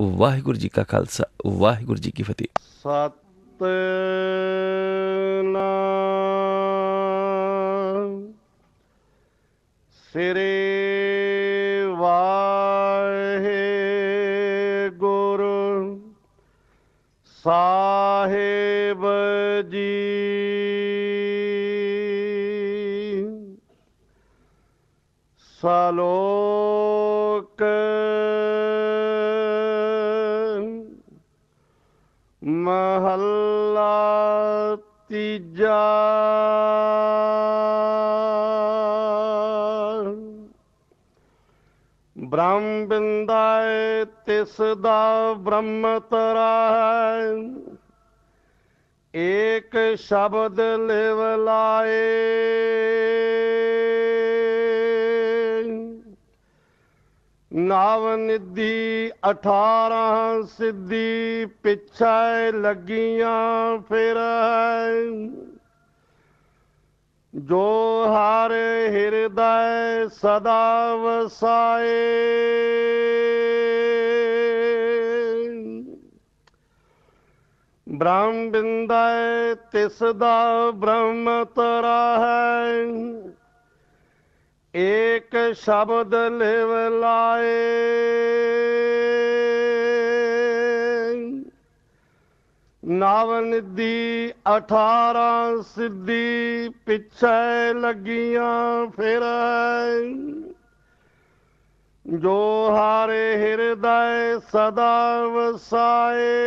ਵਾਹਿਗੁਰੂ ਜੀ ਕਾ ਖਾਲਸਾ, ਵਾਹਿਗੁਰੂ ਜੀ ਕੀ ਫਤਿਹ। ਸਤਨਾਮ ਸ੍ਰੀ ਵਾਹਿਗੁਰੂ ਸਾਹਿਬ ਜੀ। ਸਲੋਕ ਮਹੱਲਾ ਤੀਜਾ। ਬ੍ਰਹਮ ਬਿੰਦਾਏ ਤਿਸ ਦਾ ਬ੍ਰਹਮ ਤਰਾਹੈ, ਏਕ ਸ਼ਬਦ ਲਿਵ ਲਾਏ। ਨਵ ਨਿਧੀ 18 ਸਿੱਧੀ, ਪਿਛੈ ਲੱਗੀਆਂ ਫਿਰ। ਜੋ ਹਰ ਹਿਰਦੈ ਸਦਾ ਵਸਾਏ। ਬ੍ਰਹਮ ਬਿੰਦੈ ਤਿਸ ਦਾ ਬ੍ਰਹਮ ਤਰਾਹੈ, ਏਕ ਸ਼ਬਦ ਲਿਵ ਲਾਏ। ਨਵ ਨਿਧੀ 18 ਸਿੱਧੀ, ਪਿਛੈ ਲੱਗੀਆਂ ਫਿਰ। ਜੋ ਹਰ ਹਿਰਦੈ ਸਦਾ ਵਸਾਏ।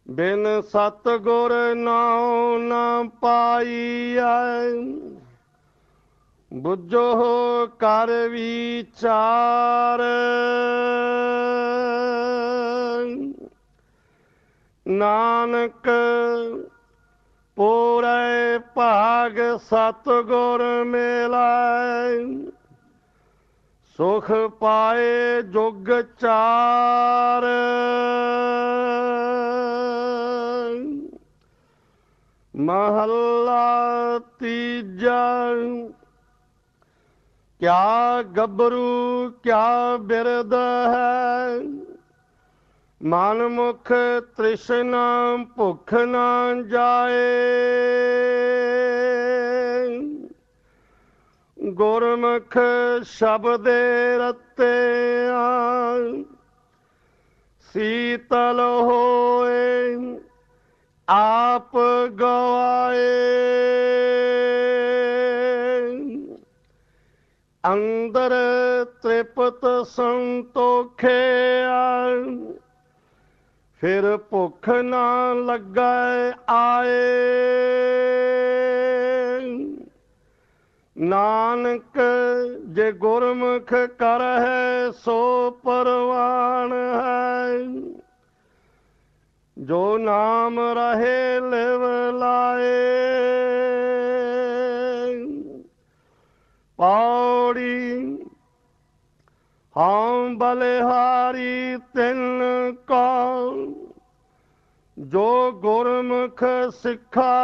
ਬਿਨ ਸਤਿਗੁਰ ਨਾਉ ਨਾ ਪਾਈਐ, ਬੁੱਝੋ ਕਰ ਵਿਚਾਰ। ਨਾਨਕ ਪੂਰੇ ਭਾਗ ਸਤਿਗੁਰ ਮਿਲੈ, ਸੁਖ ਪਾਏ ਜੁਗ ਚਾਰ। ਮਹੱਲਾ ਤੀਜਾ। ਕਿਆ ਗੱਭਰੂ ਕਿਆ ਬਿਰਧ ਹੈ, ਮਨ ਮੁਖ ਤ੍ਰਿਸ਼ਨਾ ਭੁੱਖ ਨਾ ਜਾਏ। ਗੁਰਮੁਖ ਸ਼ਬਦੇ ਰਤਿਆ, ਸੀਤਲ ਹੋਏ ਆਪ ਗਵਾਏ। ਅੰਦਰ ਤ੍ਰਿਪਤ ਸੰਤੋਖਿਆ, ਫਿਰ ਭੁੱਖ ਨਾ ਲੱਗੈ ਆਏ। ਨਾਨਕ ਜੇ ਗੁਰਮੁਖ ਕਰਹਿ ਸੋ ਪਰਵਾਨ ਹੈ, ਜੋ ਨਾਮ ਰਹੇ ਲਿਵ ਲਾਏ। ਪੌੜੀ ਹਉ ਬਲਿਹਾਰੀ ਤਿਨ ਕਉ, ਜੋ ਗੁਰਮੁਖ ਸਿੱਖਾ।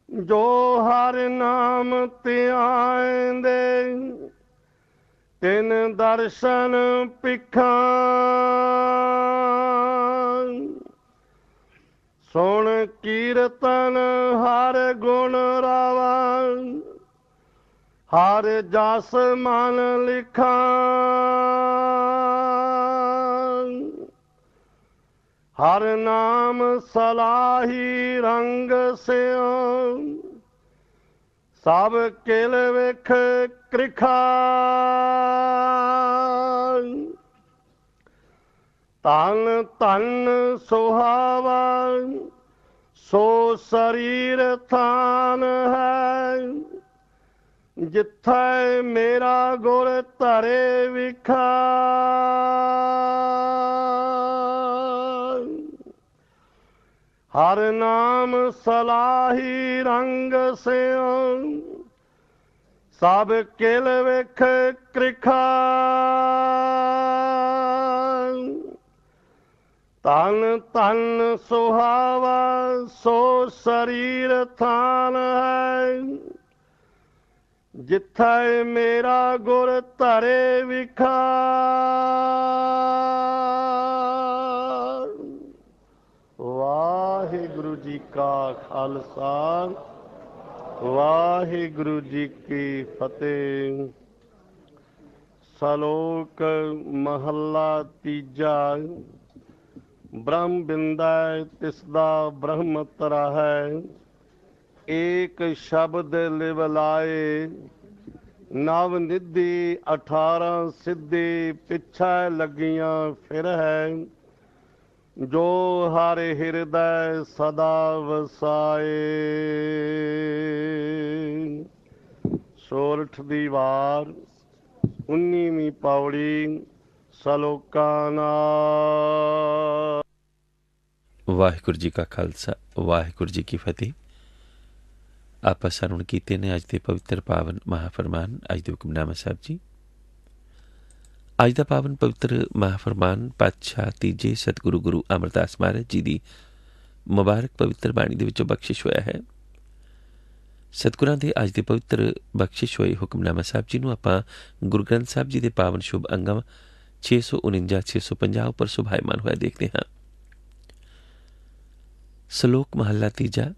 ਜੋ ਹਰਿ ਨਾਮ ਧਿਆਇਂਦੇ, ਤਿਨ ਦਰਸ਼ਨ ਪਿਖਾ। ਸੁਣ ਕੀਰਤਨ ਹਰ ਗੁਣ ਰਾਵਾ, ਹਰ ਜਸ ਮਨ ਲਿਖਾ। ਹਰ ਨਾਮ ਸਲਾਹੀ ਰੰਗ ਸਿਉ, ਸਭ ਕਿਲ ਵਿਖ ਕ੍ਰਿਖਾ। ਧਨ ਧਨ ਸੁਹਾਵਾ ਸੋ ਸਰੀਰ ਥਾਨ ਹੈ, ਜਿੱਥੈ ਮੇਰਾ ਗੁਰ ਧਰੇ ਵਿਖਾ। ਹਰ ਨਾਮ ਸਲਾਹੀ ਰੰਗ ਸਿਉ, ਸਭ ਕਿਲ ਵਿਖ ਕ੍ਰਿਖਾ। ਧਨ ਧਨ ਸੁਹਾਵਾ ਸੋ ਸਰੀਰ ਥਾਨ ਹੈ, ਜਿੱਥੈ ਮੇਰਾ ਗੁਰ ਧਰੇ ਵਿਖਾਰ। ਵਾਹਿਗੁਰੂ ਜੀ ਕਾ ਖਾਲਸਾ, ਵਾਹਿਗੁਰੂ ਜੀ ਕੀ ਫਤਿਹ। ਸ਼ਲੋਕ ਮਹੱਲਾ ਤੀਜਾ। ਬ੍ਰਹਮ ਬਿੰਦੈ ਤਿਸਦਾ ਬ੍ਰਹਮ ਤਰਾਹੈ। ਏਕ ਸ਼ਬਦ ਲਿਵ ਲਾਏ। ਨਵ ਨਿਧੀ 18 ਸਿੱਧੀ ਪਿੱਛੇ ਲੱਗੀਆਂ ਫਿਰ ਹੈ। ਜੋ ਹਰ ਹਿਰਦੈ ਸਦਾ ਵਸਾਏ। ਸੋਰਠ ਦੀ ਵਾਰ 19ਵੀਂ ਪੌੜੀ ਸਲੋਕਾਂ ਨਾਲ। ਵਾਹਿਗੁਰੂ ਜੀ ਕਾ ਖਾਲਸਾ, ਵਾਹਿਗੁਰੂ ਜੀ ਕੀ ਫਤਿਹ। ਆਪਾਂ ਸਰਵਣ ਕੀਤੇ ਨੇ ਅੱਜ ਦੇ ਪਵਿੱਤਰ ਪਾਵਨ ਮਹਾਫਰਮਾਨ, ਅੱਜ ਦੇ ਹੁਕਮਨਾਮਾ ਸਾਹਿਬ ਜੀ। ਅੱਜ ਦਾ ਪਾਵਨ ਪਵਿੱਤਰ ਮਹਾਫਰਮਾਨ ਪਾਤਸ਼ਾਹ ਤੀਜੇ ਸਤਿਗੁਰੂ ਗੁਰੂ ਅਮਰਦਾਸ ਮਹਾਰਾਜ ਜੀ ਦੀ ਮੁਬਾਰਕ ਪਵਿੱਤਰ ਬਾਣੀ ਦੇ ਵਿੱਚੋਂ ਬਖਸ਼ਿਸ਼ ਹੋਇਆ ਹੈ। ਸਤਿਗੁਰਾਂ ਦੇ ਅੱਜ ਦੇ ਪਵਿੱਤਰ ਬਖਸ਼ਿਸ਼ ਹੋਏ ਹੁਕਮਨਾਮਾ ਸਾਹਿਬ ਜੀ ਨੂੰ ਆਪਾਂ ਗੁਰੂ ਗ੍ਰੰਥ ਸਾਹਿਬ ਜੀ ਦੇ ਪਾਵਨ ਸ਼ੁਭ ਅੰਗਾਂ 649 650 ਉੱਪਰ ਸੁਭਾਇਮਾਨ ਹੋਇਆ ਦੇਖਦੇ ਹਾਂ। ਸ਼ਲੋਕ ਮਹੱਲਾ ਤੀਜਾ।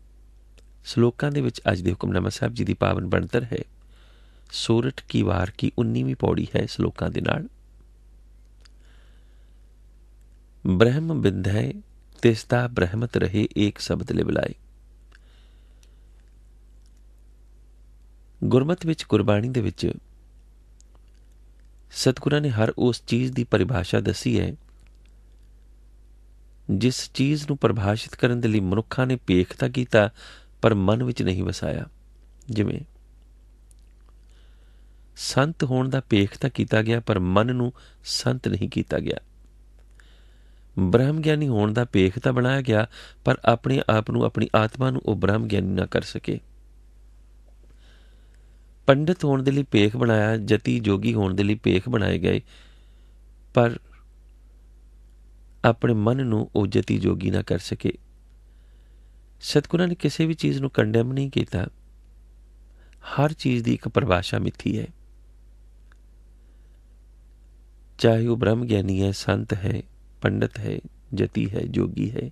ਸ਼ਲੋਕਾਂ ਦੇ ਵਿੱਚ ਅੱਜ ਦੇ ਹੁਕਮਨਾਮਾ ਸਾਹਿਬ ਜੀ ਦੀ ਪਾਵਨ ਬਣਤਰ ਹੈ। ਸੋਰਠ ਕੀ ਵਾਰ ਕੀ 19ਵੀਂ ਪੌੜੀ ਹੈ ਸ਼ਲੋਕਾਂ ਦੇ ਨਾਲ। ਬ੍ਰਹਮ ਬਿੰਦੈ ਤਿਸਦਾ ਬ੍ਰਹਮਤ ਰਹੇ ਏਕ ਸ਼ਬਦ ਲਿਵ ਲਾਏ। ਗੁਰਮਤਿ ਵਿੱਚ, ਗੁਰਬਾਣੀ ਦੇ ਵਿੱਚ ਸਤਿਗੁਰਾਂ ਨੇ ਹਰ ਉਸ ਚੀਜ਼ ਦੀ ਪਰਿਭਾਸ਼ਾ ਦੱਸੀ ਹੈ ਜਿਸ ਚੀਜ਼ ਨੂੰ ਪਰਿਭਾਸ਼ਿਤ ਕਰਨ ਦੇ ਲਈ ਮਨੁੱਖਾਂ ਨੇ ਭੇਖ ਤਾਂ ਕੀਤਾ ਪਰ ਮਨ ਵਿੱਚ ਨਹੀਂ ਵਸਾਇਆ। ਜਿਵੇਂ ਸੰਤ ਹੋਣ ਦਾ ਭੇਖ ਤਾਂ ਕੀਤਾ ਗਿਆ ਪਰ ਮਨ ਨੂੰ ਸੰਤ ਨਹੀਂ ਕੀਤਾ ਗਿਆ। ਬ੍ਰਹਮ ਗਿਆਨੀ ਹੋਣ ਦਾ ਭੇਖ ਤਾਂ ਬਣਾਇਆ ਗਿਆ ਪਰ ਆਪਣੇ ਆਪ ਨੂੰ, ਆਪਣੀ ਆਤਮਾ ਨੂੰ ਉਹ ਬ੍ਰਹਮ ਗਿਆਨੀ ਨਾ ਕਰ ਸਕੇ। ਪੰਡਿਤ ਹੋਣ ਦੇ ਲਈ ਭੇਖ ਬਣਾਇਆ, ਜਤੀ ਜੋਗੀ ਹੋਣ ਦੇ ਲਈ ਭੇਖ ਬਣਾਏ ਗਏ ਪਰ ਆਪਣੇ ਮਨ ਨੂੰ ਉਹ ਜਤੀ ਜੋਗੀ ਨਾ ਕਰ ਸਕੇ। ਸਤਿਗੁਰਾਂ ਨੇ ਕਿਸੇ ਵੀ ਚੀਜ਼ ਨੂੰ ਕੰਡੈਮ ਨਹੀਂ ਕੀਤਾ। ਹਰ ਚੀਜ਼ ਦੀ ਇੱਕ ਪਰਿਭਾਸ਼ਾ ਮਿੱਥੀ ਹੈ। ਚਾਹੇ ਉਹ ਬ੍ਰਹਮ ਗਿਆਨੀ ਹੈ, ਸੰਤ ਹੈ, ਪੰਡਿਤ ਹੈ, ਜਤੀ ਹੈ, ਜੋਗੀ ਹੈ,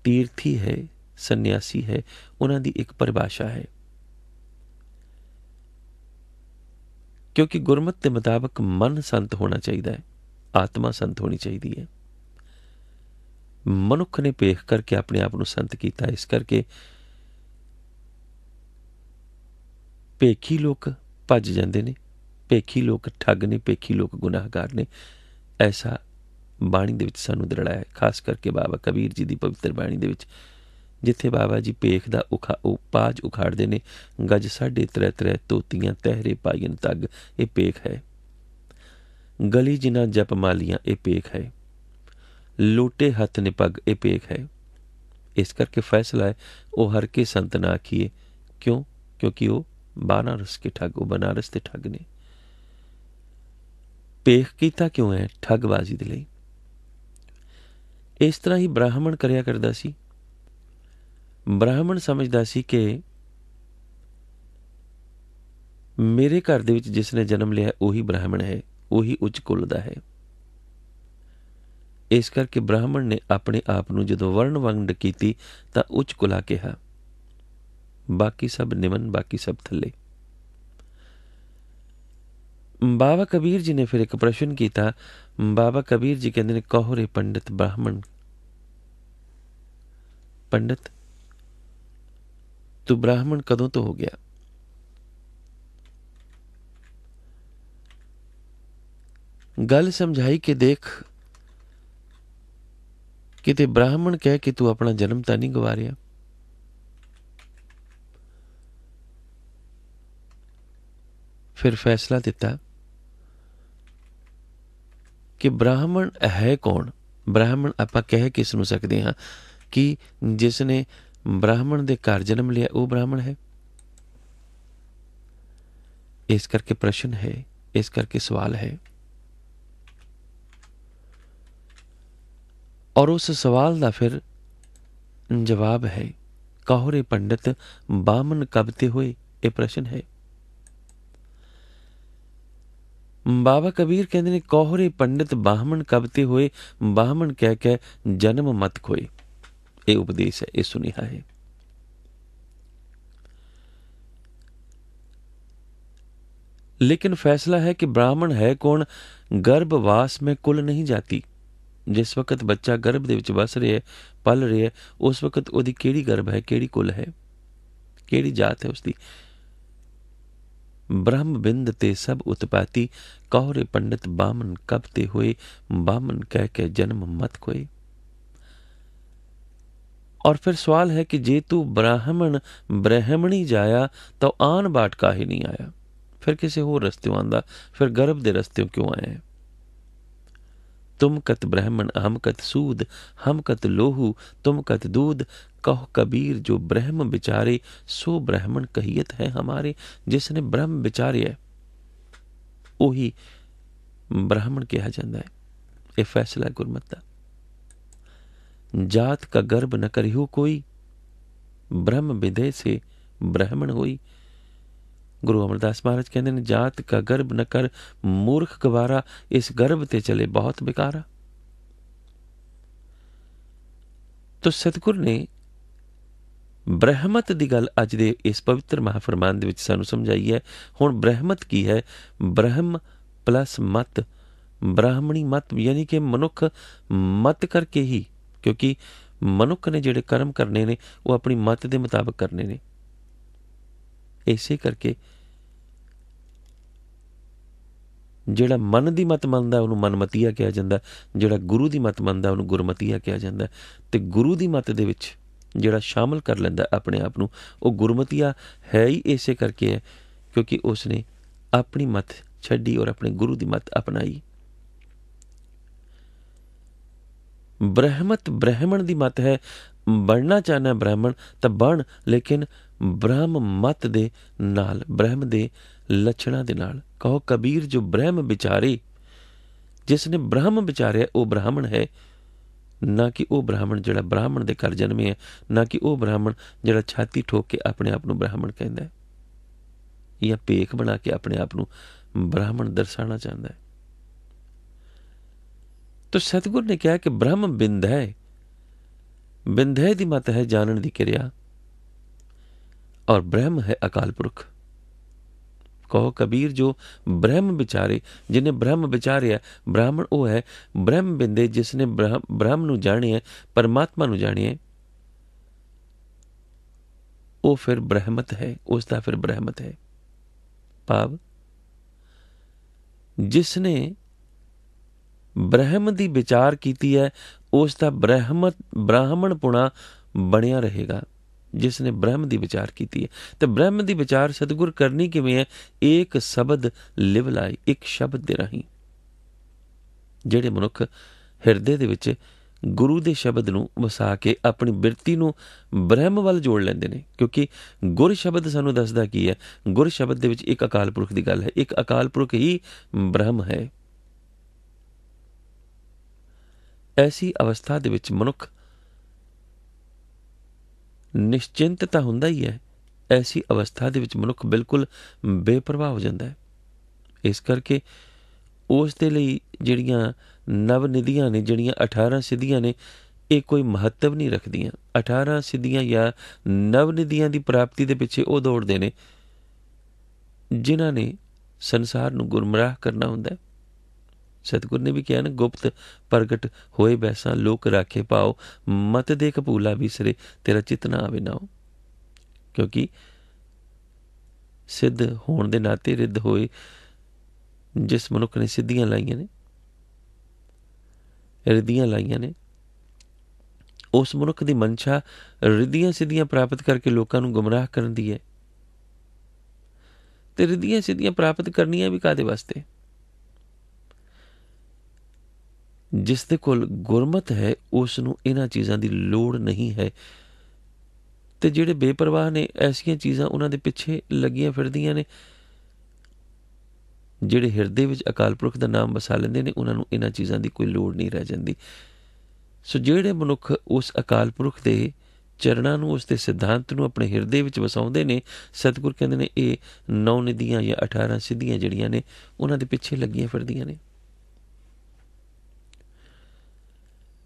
ਤੀਰਥੀ ਹੈ, ਸੰਨਿਆਸੀ ਹੈ, ਉਹਨਾਂ ਦੀ ਇੱਕ ਪਰਿਭਾਸ਼ਾ ਹੈ। ਕਿਉਂਕਿ ਗੁਰਮਤਿ ਦੇ ਮੁਤਾਬਕ ਮਨ ਸੰਤ ਹੋਣਾ ਚਾਹੀਦਾ ਹੈ, ਆਤਮਾ ਸੰਤ ਹੋਣੀ ਚਾਹੀਦੀ ਹੈ। ਮਨੁੱਖ ਨੇ ਭੇਖ ਕਰਕੇ ਆਪਣੇ ਆਪ ਨੂੰ ਸੰਤ ਕੀਤਾ। ਇਸ ਕਰਕੇ ਭੇਖੀ ਲੋਕ ਭੱਜ ਜਾਂਦੇ ਨੇ, ਭੇਖੀ ਲੋਕ ਠੱਗ ਨੇ, ਭੇਖੀ ਲੋਕ ਗੁਨਾਹਗਾਰ ਨੇ। ਐਸਾ ਬਾਣੀ ਦੇ ਵਿੱਚ ਸਾਨੂੰ ਦਰੜਾਇਆ ਹੈ। ਖਾਸ ਕਰਕੇ ਬਾਬਾ ਕਬੀਰ ਜੀ ਦੀ ਪਵਿੱਤਰ ਬਾਣੀ ਦੇ ਵਿੱਚ, ਜਿੱਥੇ ਬਾਬਾ ਜੀ ਭੇਖ ਦਾ ਪਾਜ ਉਖਾੜਦੇ ਨੇ। ਗਜ 3.5 ਤੋਤੀਆਂ ਤਹਿਰੇ ਪਾਈਨ ਤੱਗ, ਇਹ ਭੇਖ ਹੈ। ਗਲੀ ਜਿਨ੍ਹਾਂ ਜਪ ਮਾਲੀਆਂ, ਇਹ ਭੇਖ ਹੈ। ਲੋਟੇ ਹੱਥ ਨੇ ਪੱਗ, ਇਹ ਭੇਖ ਹੈ। ਇਸ ਕਰਕੇ ਫੈਸਲਾ ਹੈ ਉਹ ਹਰ ਕੇ ਸੰਤ ਨਾ ਆਖੀਏ। ਕਿਉਂ? ਕਿਉਂਕਿ ਉਹ ਬਨਾਰਸ ਕੇ ਠੱਗ, ਉਹ ਬਨਾਰਸ ਦੇ ਠੱਗ ਨੇ। ਭੇਖ ਕੀਤਾ ਕਿਉਂ ਹੈ? ਠੱਗਬਾਜ਼ੀ ਦੇ ਲਈ। ਇਸ ਤਰ੍ਹਾਂ ਹੀ ਬ੍ਰਾਹਮਣ ਕਰਿਆ ਕਰਦਾ ਸੀ। ਬ੍ਰਾਹਮਣ ਸਮਝਦਾ ਸੀ ਕਿ ਮੇਰੇ ਘਰ ਦੇ ਵਿੱਚ ਜਿਸ ਨੇ ਜਨਮ ਲਿਆ ਉਹੀ ਬ੍ਰਾਹਮਣ ਹੈ, ਉਹੀ ਉੱਚ ਕੁਲ ਦਾ ਹੈ। ਇਸ ਕਰਕੇ ਬ੍ਰਾਹਮਣ ਨੇ ਆਪਣੇ ਆਪ ਨੂੰ ਜਦੋਂ ਵਰਣ ਵੰਡ ਕੀਤੀ ਤਾਂ ਉੱਚ ਕੁਲਾ ਕਿਹਾ। ਬਾਕੀ ਸਭ ਨਿਮਨ, ਬਾਕੀ ਸਭ ਥੱਲੇ। ਬਾਬਾ ਕਬੀਰ ਜੀ ਨੇ ਫਿਰ ਇੱਕ ਪ੍ਰਸ਼ਨ ਕੀਤਾ। ਬਾਬਾ ਕਬੀਰ ਜੀ ਕਹਿੰਦੇ ਨੇ, ਕਹੋ ਰੇ ਪੰਡਿਤ ਬ੍ਰਾਹਮਣ, ਪੰਡਿਤ ਤੂੰ ਬ੍ਰਾਹਮਣ ਕਦੋਂ ਤੋਂ ਹੋ ਗਿਆ? ਗੱਲ ਸਮਝਾਈ ਕਿ ਦੇਖ, ਕਿਤੇ ਬ੍ਰਾਹਮਣ ਕਹਿ ਕੇ ਤੂੰ ਆਪਣਾ ਜਨਮ ਤਾਂ ਨਹੀਂ ਗਵਾ ਰਿਹਾ। ਫਿਰ ਫੈਸਲਾ ਦਿੱਤਾ ਕਿ ਬ੍ਰਾਹਮਣ ਹੈ ਕੌਣ? ਬ੍ਰਾਹਮਣ ਆਪਾਂ ਕਹਿ ਕਿਸ ਨੂੰ ਸਕਦੇ ਹਾਂ? ਕਿ ਜਿਸ ਨੇ ਬ੍ਰਾਹਮਣ ਦੇ ਘਰ ਜਨਮ ਲਿਆ ਉਹ ਬ੍ਰਾਹਮਣ ਹੈ? ਇਸ ਕਰਕੇ ਪ੍ਰਸ਼ਨ ਹੈ, ਇਸ ਕਰਕੇ ਸਵਾਲ ਹੈ। ਔਰ ਉਸ ਸਵਾਲ ਦਾ ਫਿਰ ਜਵਾਬ ਹੈ, ਕਹੋ ਰੇ ਪੰਡਿਤ ਬਾਮਨ ਕਬ ਤੇ ਹੋਏ। ਇਹ ਪ੍ਰਸ਼ਨ ਹੈ। ਬਾਬਾ ਕਬੀਰ ਕਹਿੰਦੇ ਨੇ, ਕੋਹਰੇ ਪੰਡਿਤ ਬਾਹਮਣ ਕਬਤੇ ਹੋਏ, ਬਾਹਮਣ ਕਹਿ ਕੇ ਜਨਮ ਮਤ ਖੋਏ। ਇਹ ਉਪਦੇਸ਼ ਹੈ, ਇਹ ਸੁਨੇਹਾ ਹੈ। लेकिन फैसला है कि ब्राह्मण है कौन, गर्भवास में कुल नहीं जाती। जिस वक्त बच्चा गर्भ ਦੇ ਵਿੱਚ ਵਸ ਰਿਹਾ, ਪਲ ਰਿਹਾ, ਉਸ ਵਕਤ ਉਹਦੀ ਕਿਹੜੀ ਗਰਭ ਹੈ, ਕਿਹੜੀ ਕੁਲ ਹੈ, ਕਿਹੜੀ ਜਾਤ ਹੈ ਉਸਦੀ। ब्रह्म बिंद ते सब उत्पाती, कौरे पंडित बामन कब ते होए, बामन कह के जन्म मत खोए। और फिर सवाल है कि जे तू ब्राह्मण ब्रह्मणी जाया तो आन बाट काहे नहीं आया। फिर किसी होर रस्त्यों आंदा, फिर गर्भ दे रस्त्यों क्यों आए। तुम कत ब्राह्मण हम कत सूद, हम कत लोहू तुम कत दूध, कहो कबीर जो ब्रह्म विचारे सो ब्राह्मण कहियत है हमारे। जिसने ब्रह्म विचारिया ਉਹੀ ब्राह्मण कहा जाता है। यह फैसला गुरमत का। जात का गर्भ न करियो कोई, ब्रह्म विदय से ब्राह्मण होई। गुरु अमरदास महाराज कहते हैं, जात का गर्भ न कर मूर्ख गवारा, इस गर्भ ते चले बहुत बेकारा। तो सतगुर ने ब्रह्मत की गल अज दे इस पवित्र महाफरमान दे विच सानू समझाई है। हुण ब्रह्मत की है, ब्रह्म प्लस मत, ब्राह्मणी मत, यानी कि मनुख मत करके ही, क्योंकि मनुख ने जिहड़े कर्म करने ने वो अपनी मत के मुताबिक करने ने। इसे करके जिहड़ा मन की मत मनदा उहनूं मनमतीया कहा जांदा, जिहड़ा गुरु की मत मनदा उहनूं गुरमतीया कहा जांदा। ते गुरु की मत दे विच जिहड़ा शामिल कर लैंदा अपने आप नूं, वो गुरमतीया है ही इसे करके है क्योंकि उसने अपनी मत छड्डी और अपने गुरु की मत अपनाई। ब्रह्मत ब्राह्मण की मत है, बनना चाहना ब्राह्मण तो बन, लेकिन ब्रह्म मत दे नाल, ब्रह्म दे लक्षणा दे नाल। कहो कबीर जो ब्रह्म विचारे, जिसने ब्रह्म विचारिया वो ब्राह्मण है, ना कि वो ब्राह्मण जिहड़ा ब्राह्मण दे घर जन्मे है, ना कि वो ब्राह्मण जिहड़ा छाती ठोक के अपने आप नूं ब्राह्मण कहंदा है या भेख बना के अपने आप नूं ब्राह्मण दर्शाना चाहता है। तो सतगुर ने कहा कि ब्रह्म बिंद है, बिंदे दी मत है जानन दी क्रिया, और ब्रह्म है अकाल पुरख। कहो कबीर जो ब्रह्म विचारे, जिन्हें ब्रह्म विचारिया, ब्राह्मण वो है ब्रह्म बिंदे, जिसने ब्रह्म नूं जानिया, परमात्मा नूं जानिया, वो फिर ब्रह्मत है, उसका फिर ब्रह्मत है। भाव जिसने ब्रह्म दी विचार कीती है उसका ब्राह्मण पुणा बनिया रहेगा। जिसने ब्रह्म दी विचार कीती है, तो ब्रह्म दी विचार सतगुर करनी किवें है, एक शब्द लिव लाई, एक शब्द दे राही। जिहड़े मनुख हिरदे दे विच गुरु दे शब्द नूं वसा के अपनी बिरती नूं ब्रह्म वल जोड़ लैंदे ने, क्योंकि गुर शब्द सानू दसदा की है, गुर शब्द दे विच एक अकाल पुरख दी गल है, एक अकाल पुरख ही ब्रह्म है। ऐसी अवस्था दे विच मनुख निश्चिंत तां हुंदा ही है, ऐसी अवस्था दे विच मनुख बिल्कुल बेपरवाह हो जाता है। इस करके उस दे लई जिहड़ियां नव निधियां ने, जिहड़ियां 18 सिद्धियां ने, ये कोई महत्व नहीं रखदियां। 18 सिद्धियां या नव निधियां की प्राप्ति के पिछे वो दौड़ते हैं जिन्हां ने संसार नूं गुमराह करना हुंदा है। सतगुर ने भी कहा ना, गुप्त प्रगट होए बैसा लोक राखे पाओ, मत देख भूला बिसरे तेरा चित ना आवे नाओ। क्योंकि सिद्ध होने दे नाते रिद्ध होए जिस मनुख ने सिद्धियां लाइया ने, रिद्धियां लाइया ने, उस मनुख की मंशा रिद्धियां सिद्धियां प्राप्त करके लोगों को गुमराह करन दी है। ते रिद्धियां सिद्धियां प्राप्त करनियां भी कादे वास्ते? जिस दे कोल गुरमत है उसनूं इन्हां चीज़ां की लोड़ नहीं है। ते जिहड़े बेपरवाह ने ऐसियां चीज़ां उन्हां दे पिछे लगियां फिरदियां ने। जिहड़े हिरदे विच अकाल पुरख दा नाम वसा लैंदे ने उन्हां नूं इन्हां चीज़ां की कोई लोड़ नहीं रह जाती। सो जिहड़े मनुख उस अकाल पुरख दे ਚਰਨਾਂ ਨੂੰ, ਉਸ ਦੇ ਸਿਧਾਂਤ ਨੂੰ ਆਪਣੇ ਹਿਰਦੇ ਵਿੱਚ ਵਸਾਉਂਦੇ ਨੇ, ਸਤਿਗੁਰ ਕਹਿੰਦੇ ਨੇ ਇਹ 9 ਨਿਧੀਆਂ ਜਾਂ 18 ਸਿੱਧੀਆਂ ਜਿਹੜੀਆਂ ਨੇ ਉਹਨਾਂ ਦੇ ਪਿੱਛੇ ਲੱਗੀਆਂ ਫਿਰਦੀਆਂ ਨੇ।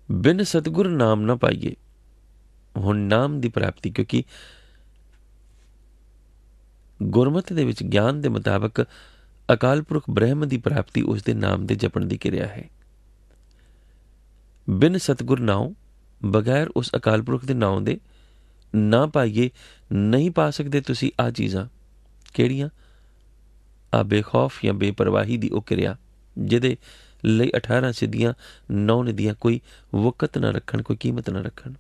ਬਿਨ ਸਤਿਗੁਰ ਨਾਮ ਨਾ ਪਾਈਏ। ਹੁਣ ਨਾਮ ਦੀ ਪ੍ਰਾਪਤੀ, ਕਿਉਂਕਿ ਗੁਰਮਤਿ ਦੇ ਵਿੱਚ ਗਿਆਨ ਦੇ ਮੁਤਾਬਕ ਅਕਾਲ ਪੁਰਖ ਬ੍ਰਹਮ ਦੀ ਪ੍ਰਾਪਤੀ ਉਸ ਦੇ ਨਾਮ ਦੇ ਜਪਣ ਦੀ ਕਿਰਿਆ ਹੈ। ਬਿਨ ਸਤਿਗੁਰ ਨਾਉ, ਬਗੈਰ ਉਸ ਅਕਾਲ ਪੁਰਖ ਦੇ ਨਾਮ ਦੇ ਨਾ ਪਾਈਏ, ਨਹੀਂ ਪਾ ਸਕਦੇ ਤੁਸੀਂ ਆਹ ਚੀਜ਼ਾਂ। ਕਿਹੜੀਆਂ? ਆ ਬੇਖੌਫ ਜਾਂ ਬੇਪਰਵਾਹੀ ਦੀ ਉਹ ਕਿਰਿਆ ਜਿਹਦੇ ਲਈ 18 ਸਿੱਧੀਆਂ 9 ਨਿਧੀਆਂ ਕੋਈ ਵਕਤ ਨਾ ਰੱਖਣ, ਕੋਈ ਕੀਮਤ ਨਾ ਰੱਖਣ।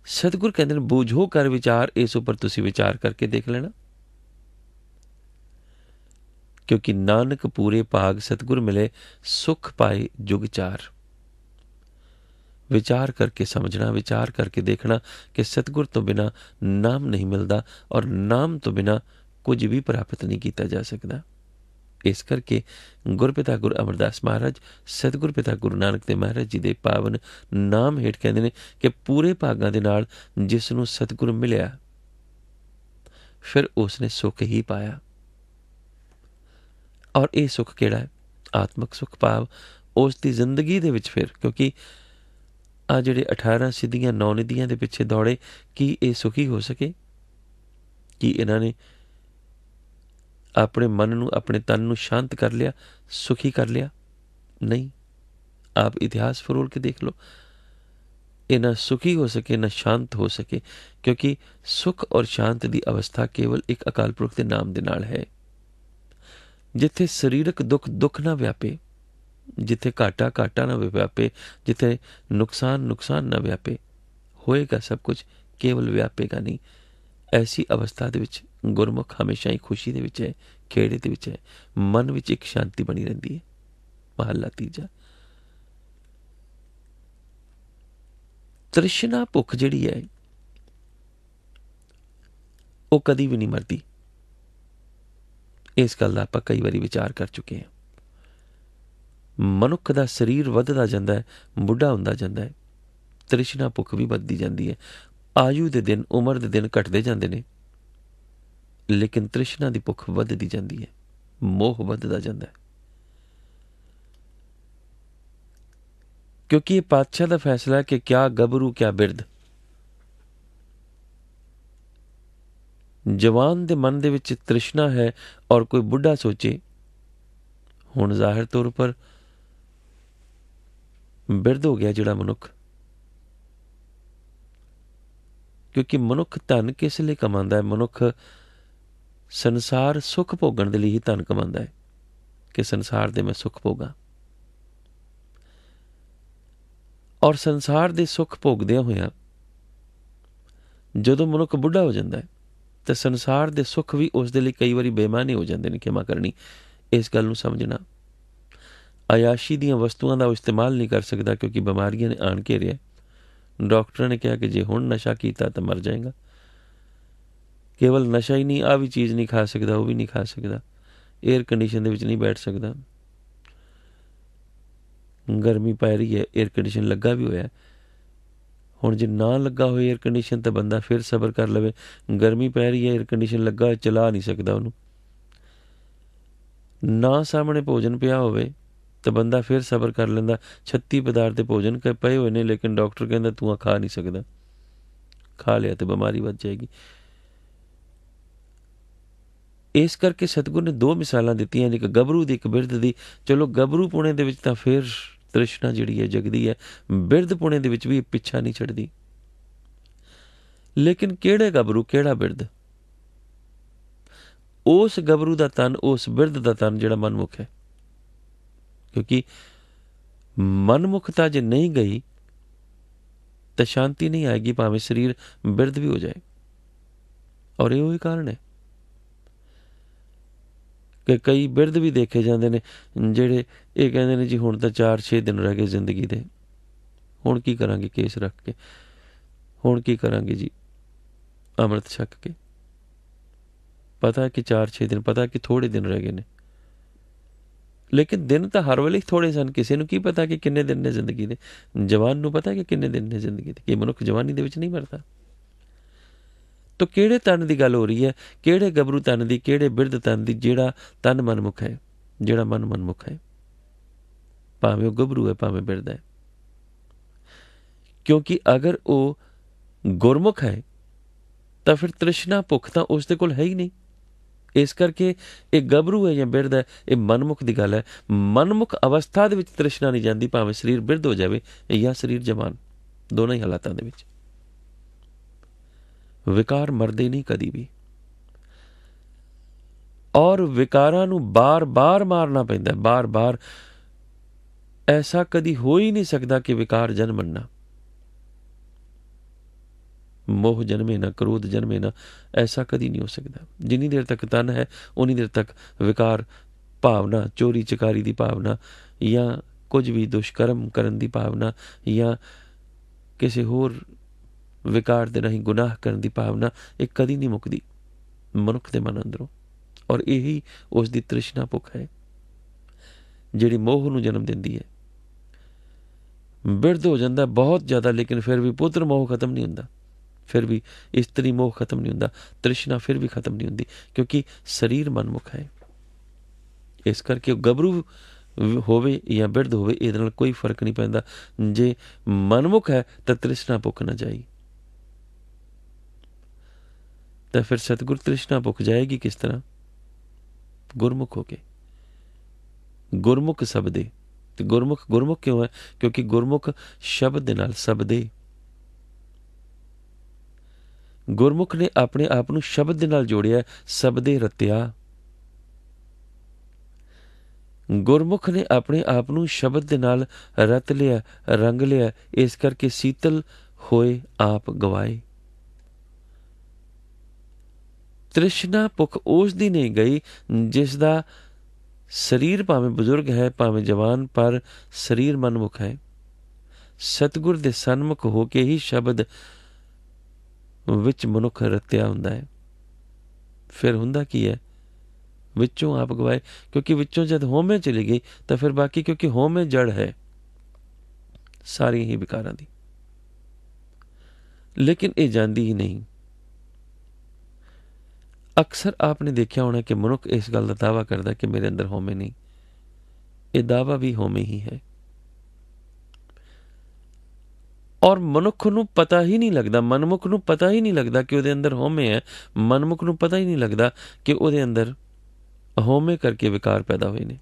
ਸਤਿਗੁਰ ਕਹਿੰਦੇ ਨੇ ਬੂਝੋ ਕਰ ਵਿਚਾਰ, ਇਸ ਉੱਪਰ ਤੁਸੀਂ ਵਿਚਾਰ ਕਰਕੇ ਦੇਖ ਲੈਣਾ, ਕਿਉਂਕਿ ਨਾਨਕ ਪੂਰੇ ਭਾਗ ਸਤਿਗੁਰ ਮਿਲੇ, ਸੁਖ ਪਾਏ ਜੁਗ ਚਾਰ। ਵਿਚਾਰ ਕਰਕੇ ਸਮਝਣਾ, ਵਿਚਾਰ ਕਰਕੇ ਦੇਖਣਾ ਕਿ ਸਤਿਗੁਰ ਤੋਂ ਬਿਨਾਂ ਨਾਮ ਨਹੀਂ ਮਿਲਦਾ ਔਰ ਨਾਮ ਤੋਂ ਬਿਨਾਂ ਕੁਝ ਵੀ ਪ੍ਰਾਪਤ ਨਹੀਂ ਕੀਤਾ ਜਾ ਸਕਦਾ। ਇਸ ਕਰਕੇ ਗੁਰਪਿਤਾ ਗੁਰੂ ਅਮਰਦਾਸ ਮਹਾਰਾਜ ਸਤਿਗੁਰ ਪਿਤਾ ਗੁਰੂ ਨਾਨਕ ਦੇਵ ਮਹਾਰਾਜ ਜੀ ਦੇ ਪਾਵਨ ਨਾਮ ਹੇਠ ਕਹਿੰਦੇ ਨੇ ਕਿ ਪੂਰੇ ਭਾਗਾਂ ਦੇ ਨਾਲ ਜਿਸ ਨੂੰ ਸਤਿਗੁਰ ਮਿਲਿਆ, ਫਿਰ ਉਸ ਨੇ ਸੁੱਖ ਹੀ ਪਾਇਆ। ਔਰ ਇਹ ਸੁੱਖ ਕਿਹੜਾ ਹੈ? ਆਤਮਿਕ ਸੁੱਖ, ਭਾਵ ਉਸ ਦੀ ਜ਼ਿੰਦਗੀ ਦੇ ਵਿੱਚ। ਫਿਰ ਕਿਉਂਕਿ ਆ ਜਿਹੜੇ 18 ਸਿੱਧੀਆਂ 9 ਨਿਧੀਆਂ ਦੇ ਪਿੱਛੇ ਦੌੜੇ, ਕੀ ਇਹ ਸੁਖੀ ਹੋ ਸਕੇ? ਕੀ ਇਹਨਾਂ ਨੇ ਆਪਣੇ ਮਨ ਨੂੰ, ਆਪਣੇ ਤਨ ਨੂੰ ਸ਼ਾਂਤ ਕਰ ਲਿਆ, ਸੁਖੀ ਕਰ ਲਿਆ? ਨਹੀਂ। ਆਪ ਇਤਿਹਾਸ ਫਰੋਲ ਕੇ ਦੇਖ ਲਓ, ਇਹ ਨਾ ਸੁਖੀ ਹੋ ਸਕੇ ਨਾ ਸ਼ਾਂਤ ਹੋ ਸਕੇ, ਕਿਉਂਕਿ ਸੁਖ ਔਰ ਸ਼ਾਂਤ ਦੀ ਅਵਸਥਾ ਕੇਵਲ ਇੱਕ ਅਕਾਲ ਪੁਰਖ ਦੇ ਨਾਮ ਦੇ ਨਾਲ ਹੈ। ਜਿੱਥੇ ਸਰੀਰਕ ਦੁੱਖ ਦੁੱਖ ਨਾ ਵਿਆਪੇ, ਜਿੱਥੇ ਘਾਟਾ ਘਾਟਾ ਨਾ ਵਿਆਪੇ, ਜਿੱਥੇ ਨੁਕਸਾਨ ਨੁਕਸਾਨ ਨਾ ਵਿਆਪੇ, ਹੋਏਗਾ ਸਭ ਕੁਝ, ਕੇਵਲ ਵਿਆਪੇਗਾ ਨਹੀਂ। ਐਸੀ ਅਵਸਥਾ ਦੇ ਵਿੱਚ ਗੁਰਮੁਖ ਹਮੇਸ਼ਾ ਹੀ ਖੁਸ਼ੀ ਦੇ ਵਿੱਚ ਹੈ, ਖੇੜੇ ਦੇ ਵਿੱਚ ਹੈ, ਮਨ ਵਿੱਚ ਇੱਕ ਸ਼ਾਂਤੀ ਬਣੀ ਰਹਿੰਦੀ ਹੈ। ਮਹੱਲਾ ਤੀਜਾ, ਤ੍ਰਿਸ਼ਨਾ ਭੁੱਖ ਜਿਹੜੀ ਹੈ ਉਹ ਕਦੀ ਵੀ ਨਹੀਂ ਮਰਦੀ। ਇਸ ਗੱਲ ਦਾ ਆਪਾਂ ਕਈ ਵਾਰੀ ਵਿਚਾਰ ਕਰ ਚੁੱਕੇ ਹਾਂ। ਮਨੁੱਖ ਦਾ ਸਰੀਰ ਵੱਧਦਾ ਜਾਂਦਾ ਹੈ, ਬੁੱਢਾ ਹੁੰਦਾ ਜਾਂਦਾ ਹੈ, ਤ੍ਰਿਸ਼ਨਾ ਭੁੱਖ ਵੀ ਵੱਧਦੀ ਜਾਂਦੀ ਹੈ। ਆਯੂ ਦੇ ਦਿਨ, ਉਮਰ ਦੇ ਦਿਨ ਘਟਦੇ ਜਾਂਦੇ ਨੇ, ਲੇਕਿਨ ਤ੍ਰਿਸ਼ਨਾ ਦੀ ਭੁੱਖ ਵੱਧਦੀ ਜਾਂਦੀ ਹੈ, ਮੋਹ ਵੱਧਦਾ ਜਾਂਦਾ ਹੈ। ਕਿਉਂਕਿ ਇਹ ਪਾਤਸ਼ਾਹ ਦਾ ਫੈਸਲਾ ਹੈ ਕਿ ਕਿਆ ਗੱਭਰੂ ਕਿਆ ਬਿਰਧ। ਜਵਾਨ ਦੇ ਮਨ ਦੇ ਵਿੱਚ ਤ੍ਰਿਸ਼ਨਾ ਹੈ ਔਰ ਕੋਈ ਬੁੱਢਾ ਸੋਚੇ, ਹੁਣ ਜ਼ਾਹਿਰ ਤੌਰ ਉੱਪਰ ਬਿਰਧ ਹੋ ਗਿਆ ਜਿਹੜਾ ਮਨੁੱਖ, ਕਿਉਂਕਿ ਮਨੁੱਖ ਧਨ ਕਿਸ ਲਈ ਕਮਾਉਂਦਾ ਹੈ? ਮਨੁੱਖ ਸੰਸਾਰ ਸੁੱਖ ਭੋਗਣ ਦੇ ਲਈ ਹੀ ਧਨ ਕਮਾਉਂਦਾ ਹੈ ਕਿ ਸੰਸਾਰ ਦੇ ਮੈਂ ਸੁੱਖ ਭੋਗਾਂ। ਔਰ ਸੰਸਾਰ ਦੇ ਸੁੱਖ ਭੋਗਦਿਆਂ ਹੋਇਆਂ ਜਦੋਂ ਮਨੁੱਖ ਬੁੱਢਾ ਹੋ ਜਾਂਦਾ ਹੈ ਤਾਂ ਸੰਸਾਰ ਦੇ ਸੁੱਖ ਵੀ ਉਸ ਦੇ ਲਈ ਕਈ ਵਾਰੀ ਬੇਮਾਨੀ ਹੋ ਜਾਂਦੇ ਨੇ। ਖਿਮਾ ਕਰਨੀ, ਇਸ ਗੱਲ ਨੂੰ ਸਮਝਣਾ। ਅਯਾਸ਼ੀ ਦੀਆਂ ਵਸਤੂਆਂ ਦਾ ਉਹ ਇਸਤੇਮਾਲ ਨਹੀਂ ਕਰ ਸਕਦਾ ਕਿਉਂਕਿ ਬਿਮਾਰੀਆਂ ਨੇ ਆਣ ਘੇਰਿਆ। ਡਾਕਟਰਾਂ ਨੇ ਕਿਹਾ ਕਿ ਜੇ ਹੁਣ ਨਸ਼ਾ ਕੀਤਾ ਤਾਂ ਮਰ ਜਾਏਗਾ। ਕੇਵਲ ਨਸ਼ਾ ਹੀ ਨਹੀਂ, ਆਹ ਵੀ ਚੀਜ਼ ਨਹੀਂ ਖਾ ਸਕਦਾ, ਉਹ ਵੀ ਨਹੀਂ ਖਾ ਸਕਦਾ, ਏਅਰ ਕੰਡੀਸ਼ਨ ਦੇ ਵਿੱਚ ਨਹੀਂ ਬੈਠ ਸਕਦਾ। ਗਰਮੀ ਪੈ ਰਹੀ ਹੈ, ਏਅਰ ਕੰਡੀਸ਼ਨ ਲੱਗਾ ਵੀ ਹੋਇਆ। ਹੁਣ ਜੇ ਨਾ ਲੱਗਾ ਹੋਏ ਏਅਰ ਕੰਡੀਸ਼ਨ ਤਾਂ ਬੰਦਾ ਫਿਰ ਸਬਰ ਕਰ ਲਵੇ। ਗਰਮੀ ਪੈ ਰਹੀ ਹੈ, ਏਅਰ ਕੰਡੀਸ਼ਨ ਲੱਗਾ, ਚਲਾ ਨਹੀਂ ਸਕਦਾ ਉਹਨੂੰ। ਨਾ ਸਾਹਮਣੇ ਭੋਜਨ ਪਿਆ ਹੋਵੇ ਤਾਂ ਬੰਦਾ ਫਿਰ ਸਬਰ ਕਰ ਲੈਂਦਾ। 36 ਪਦਾਰਥ ਦੇ ਭੋਜਨ ਪਏ ਹੋਏ ਨੇ, ਲੇਕਿਨ ਡਾਕਟਰ ਕਹਿੰਦਾ ਤੂੰ ਆ ਖਾ ਨਹੀਂ ਸਕਦਾ, ਖਾ ਲਿਆ ਤੇ ਬਿਮਾਰੀ ਵੱਧ ਜਾਏਗੀ। ਇਸ ਕਰਕੇ ਸਤਿਗੁਰ ਨੇ 2 ਮਿਸਾਲਾਂ ਦਿੱਤੀਆਂ, ਇੱਕ ਗੱਭਰੂ ਦੀ, ਇੱਕ ਬਿਰਧ ਦੀ। ਚਲੋ ਗੱਭਰੂ ਪੁਣੇ ਦੇ ਵਿੱਚ ਤਾਂ ਫਿਰ ਤ੍ਰਿਸ਼ਨਾ ਜਿਹੜੀ ਹੈ ਜਗਦੀ ਹੈ, ਬਿਰਧ ਪੁਣੇ ਦੇ ਵਿੱਚ ਵੀ ਪਿੱਛਾ ਨਹੀਂ ਛੱਡਦੀ। ਲੇਕਿਨ ਕਿਹੜੇ ਗੱਭਰੂ, ਕਿਹੜਾ ਬਿਰਧ? ਉਸ ਗੱਭਰੂ ਦਾ ਤਨ, ਉਸ ਬਿਰਧ ਦਾ ਤਨ ਜਿਹੜਾ ਮਨਮੁਖ ਹੈ। ਕਿਉਂਕਿ ਮਨਮੁਖਤਾ ਜੇ ਨਹੀਂ ਗਈ ਤਾਂ ਸ਼ਾਂਤੀ ਨਹੀਂ ਆਏਗੀ, ਭਾਵੇਂ ਸਰੀਰ ਬਿਰਧ ਵੀ ਹੋ ਜਾਏ। ਔਰ ਇਹ ਉਹੀ ਕਾਰਨ ਹੈ ਕਿ ਕਈ ਬਿਰਧ ਵੀ ਦੇਖੇ ਜਾਂਦੇ ਨੇ ਜਿਹੜੇ ਇਹ ਕਹਿੰਦੇ ਨੇ ਜੀ ਹੁਣ ਤਾਂ 4-6 ਦਿਨ ਰਹਿ ਗਏ ਜ਼ਿੰਦਗੀ ਦੇ, ਹੁਣ ਕੀ ਕਰਾਂਗੇ ਕੇਸ ਰੱਖ ਕੇ, ਹੁਣ ਕੀ ਕਰਾਂਗੇ ਜੀ ਅੰਮ੍ਰਿਤ ਛਕ ਕੇ। ਪਤਾ ਕਿ 4-6 ਦਿਨ, ਪਤਾ ਕਿ ਥੋੜ੍ਹੇ ਦਿਨ ਰਹਿ ਗਏ ਨੇ, ਲੇਕਿਨ ਦਿਨ ਤਾਂ ਹਰ ਵੇਲੇ ਥੋੜ੍ਹੇ ਸਨ। ਕਿਸੇ ਨੂੰ ਕੀ ਪਤਾ ਕਿ ਕਿੰਨੇ ਦਿਨ ਨੇ ਜ਼ਿੰਦਗੀ ਦੇ। ਜਵਾਨ ਨੂੰ ਪਤਾ ਕਿ ਕਿੰਨੇ ਦਿਨ ਨੇ ਜ਼ਿੰਦਗੀ ਦੇ, ਕਿ ਮਨੁੱਖ ਜਵਾਨੀ ਦੇ ਵਿੱਚ ਨਹੀਂ ਮਰਦਾ। ਤੋ ਕਿਹੜੇ ਤਨ ਦੀ ਗੱਲ ਹੋ ਰਹੀ ਹੈ? ਕਿਹੜੇ ਗੱਭਰੂ ਤਨ ਦੀ, ਕਿਹੜੇ ਬਿਰਧ ਤਨ ਦੀ? ਜਿਹੜਾ ਤਨ ਮਨਮੁਖ ਹੈ, ਜਿਹੜਾ ਮਨ ਮਨਮੁਖ ਹੈ, ਭਾਵੇਂ ਉਹ ਗੱਭਰੂ ਹੈ ਭਾਵੇਂ ਬਿਰਧ ਹੈ। ਕਿਉਂਕਿ ਅਗਰ ਉਹ ਗੁਰਮੁਖ ਹੈ ਤਾਂ ਫਿਰ ਤ੍ਰਿਸ਼ਨਾ ਭੁੱਖ ਤਾਂ ਉਸ ਦੇ ਕੋਲ ਹੈ ਹੀ ਨਹੀਂ। ਇਸ ਕਰਕੇ ਇਹ ਗੱਭਰੂ ਹੈ ਜਾਂ ਬਿਰਧ ਹੈ, ਇਹ ਮਨਮੁਖ ਦੀ ਗੱਲ ਹੈ। ਮਨਮੁਖ ਅਵਸਥਾ ਦੇ ਵਿੱਚ ਤ੍ਰਿਸ਼ਨਾ ਨਹੀਂ ਜਾਂਦੀ, ਭਾਵੇਂ ਸਰੀਰ ਬਿਰਧ ਹੋ ਜਾਵੇ ਜਾਂ ਸਰੀਰ ਜਵਾਨ, ਦੋਨਾਂ ਹੀ ਹਾਲਾਤਾਂ ਦੇ ਵਿੱਚ ਵਿਕਾਰ ਮਰਦੇ ਨਹੀਂ ਕਦੀ ਵੀ। ਔਰ ਵਿਕਾਰਾਂ ਨੂੰ ਬਾਰ-ਬਾਰ ਮਾਰਨਾ ਪੈਂਦਾ, ਬਾਰ-ਬਾਰ। ਐਸਾ ਕਦੀ ਹੋ ਹੀ ਨਹੀਂ ਸਕਦਾ ਕਿ ਵਿਕਾਰ ਜਨਮਣ ਨਾ, ਮੋਹ ਜਨਮੇ ਨਾ, ਕ੍ਰੋਧ ਜਨਮੇ ਨਾ, ਐਸਾ ਕਦੀ ਨਹੀਂ ਹੋ ਸਕਦਾ। ਜਿੰਨੀ ਦੇਰ ਤੱਕ ਤਨ ਹੈ ਉਨੀ ਦੇਰ ਤੱਕ ਵਿਕਾਰ ਭਾਵਨਾ, ਚੋਰੀ ਚਕਾਰੀ ਦੀ ਭਾਵਨਾ, ਜਾਂ ਕੁਝ ਵੀ ਦੁਸ਼ਕਰਮ ਕਰਨ ਦੀ ਭਾਵਨਾ, ਜਾਂ ਕਿਸੇ ਹੋਰ ਵਿਕਾਰ ਦੇ ਰਾਹੀਂ ਗੁਨਾਹ ਕਰਨ ਦੀ ਭਾਵਨਾ, ਇਹ ਕਦੀ ਨਹੀਂ ਮੁੱਕਦੀ ਮਨੁੱਖ ਦੇ ਮਨ ਅੰਦਰੋਂ। ਔਰ ਇਹੀ ਉਸ ਦੀ ਤ੍ਰਿਸ਼ਨਾ ਭੁੱਖ ਹੈ ਜਿਹੜੀ ਮੋਹ ਨੂੰ ਜਨਮ ਦਿੰਦੀ ਹੈ। ਬਿਰਧ ਹੋ ਜਾਂਦਾ ਬਹੁਤ ਜ਼ਿਆਦਾ, ਲੇਕਿਨ ਫਿਰ ਵੀ ਪੁੱਤਰ ਮੋਹ ਖਤਮ ਨਹੀਂ ਹੁੰਦਾ, ਫਿਰ ਵੀ ਇਸਤਰੀ ਮੋਹ ਖਤਮ ਨਹੀਂ ਹੁੰਦਾ, ਤ੍ਰਿਸ਼ਨਾ ਫਿਰ ਵੀ ਖਤਮ ਨਹੀਂ ਹੁੰਦੀ, ਕਿਉਂਕਿ ਸਰੀਰ ਮਨਮੁਖ ਹੈ। ਇਸ ਕਰਕੇ ਉਹ ਗੱਭਰੂ ਹੋਵੇ ਜਾਂ ਬਿਰਧ ਹੋਵੇ, ਇਹਦੇ ਨਾਲ ਕੋਈ ਫਰਕ ਨਹੀਂ ਪੈਂਦਾ। ਜੇ ਮਨਮੁਖ ਹੈ ਤਾਂ ਤ੍ਰਿਸ਼ਨਾ ਭੁੱਖ ਨਾ ਜਾਈ। ਤਾਂ ਫਿਰ ਸਤਿਗੁਰ ਤ੍ਰਿਸ਼ਨਾ ਭੁੱਖ ਜਾਏਗੀ ਕਿਸ ਤਰ੍ਹਾਂ? ਗੁਰਮੁਖ ਹੋ ਕੇ। ਗੁਰਮੁਖ ਸਬਦੇ। ਤੇ ਗੁਰਮੁਖ ਗੁਰਮੁਖ ਕਿਉਂ ਹੈ? ਕਿਉਂਕਿ ਗੁਰਮੁਖ ਸ਼ਬਦ ਦੇ ਨਾਲ ਸਬਦੇ। ਗੁਰਮੁਖ ਨੇ ਆਪਣੇ ਆਪ ਨੂੰ ਸ਼ਬਦ ਦੇ ਨਾਲ ਜੋੜਿਆ, ਸਬਦੇ ਰਤਿਆ। ਗੁਰਮੁਖ ਨੇ ਆਪਣੇ ਆਪ ਨੂੰ ਸ਼ਬਦ ਦੇ ਨਾਲ ਰਤ ਲਿਆ, ਰੰਗ ਲਿਆ। ਇਸ ਕਰਕੇ ਸੀਤਲ ਹੋਏ ਆਪ ਗਵਾਏ। ਤ੍ਰਿਸ਼ਨਾ ਭੁੱਖ ਉਸ ਦੀ ਨਹੀਂ ਗਈ ਜਿਸ ਦਾ ਸਰੀਰ ਭਾਵੇਂ ਬਜ਼ੁਰਗ ਹੈ ਭਾਵੇਂ ਜਵਾਨ, ਪਰ ਸਰੀਰ ਮਨਮੁਖ ਹੈ। ਸਤਿਗੁਰ ਦੇ ਸਨਮੁਖ ਹੋ ਕੇ ਹੀ ਸ਼ਬਦ ਵਿੱਚ ਮਨੁੱਖ ਰਤਿਆ ਹੁੰਦਾ ਹੈ। ਫਿਰ ਹੁੰਦਾ ਕੀ ਹੈ? ਵਿੱਚੋਂ ਆਪ ਗਵਾਏ। ਕਿਉਂਕਿ ਵਿੱਚੋਂ ਜਦ ਹਉਮੈ ਚਲੀ ਗਈ ਤਾਂ ਫਿਰ ਬਾਕੀ, ਕਿਉਂਕਿ ਹਉਮੈ ਜੜ ਹੈ ਸਾਰੀਆਂ ਹੀ ਵਿਕਾਰਾਂ ਦੀ, ਲੇਕਿਨ ਇਹ ਜਾਂਦੀ ਹੀ ਨਹੀਂ। ਅਕਸਰ ਆਪਨੇ ਦੇਖਿਆ ਹੋਣਾ ਕਿ ਮਨੁੱਖ ਇਸ ਗੱਲ ਦਾ ਦਾਅਵਾ ਕਰਦਾ ਕਿ ਮੇਰੇ ਅੰਦਰ ਹਉਮੈ ਨਹੀਂ। ਇਹ ਦਾਅਵਾ ਵੀ ਹਉਮੈ ਹੀ ਹੈ। ਔਰ ਮਨੁੱਖ ਨੂੰ ਪਤਾ ਹੀ ਨਹੀਂ ਲੱਗਦਾ, ਮਨਮੁਖ ਨੂੰ ਪਤਾ ਹੀ ਨਹੀਂ ਲੱਗਦਾ ਕਿ ਉਹਦੇ ਅੰਦਰ ਹਉਮੈ ਹੈ। ਮਨਮੁਖ ਨੂੰ ਪਤਾ ਹੀ ਨਹੀਂ ਲੱਗਦਾ ਕਿ ਉਹਦੇ ਅੰਦਰ ਹਉਮੈ ਕਰਕੇ ਵਿਕਾਰ ਪੈਦਾ ਹੋਏ ਨੇ।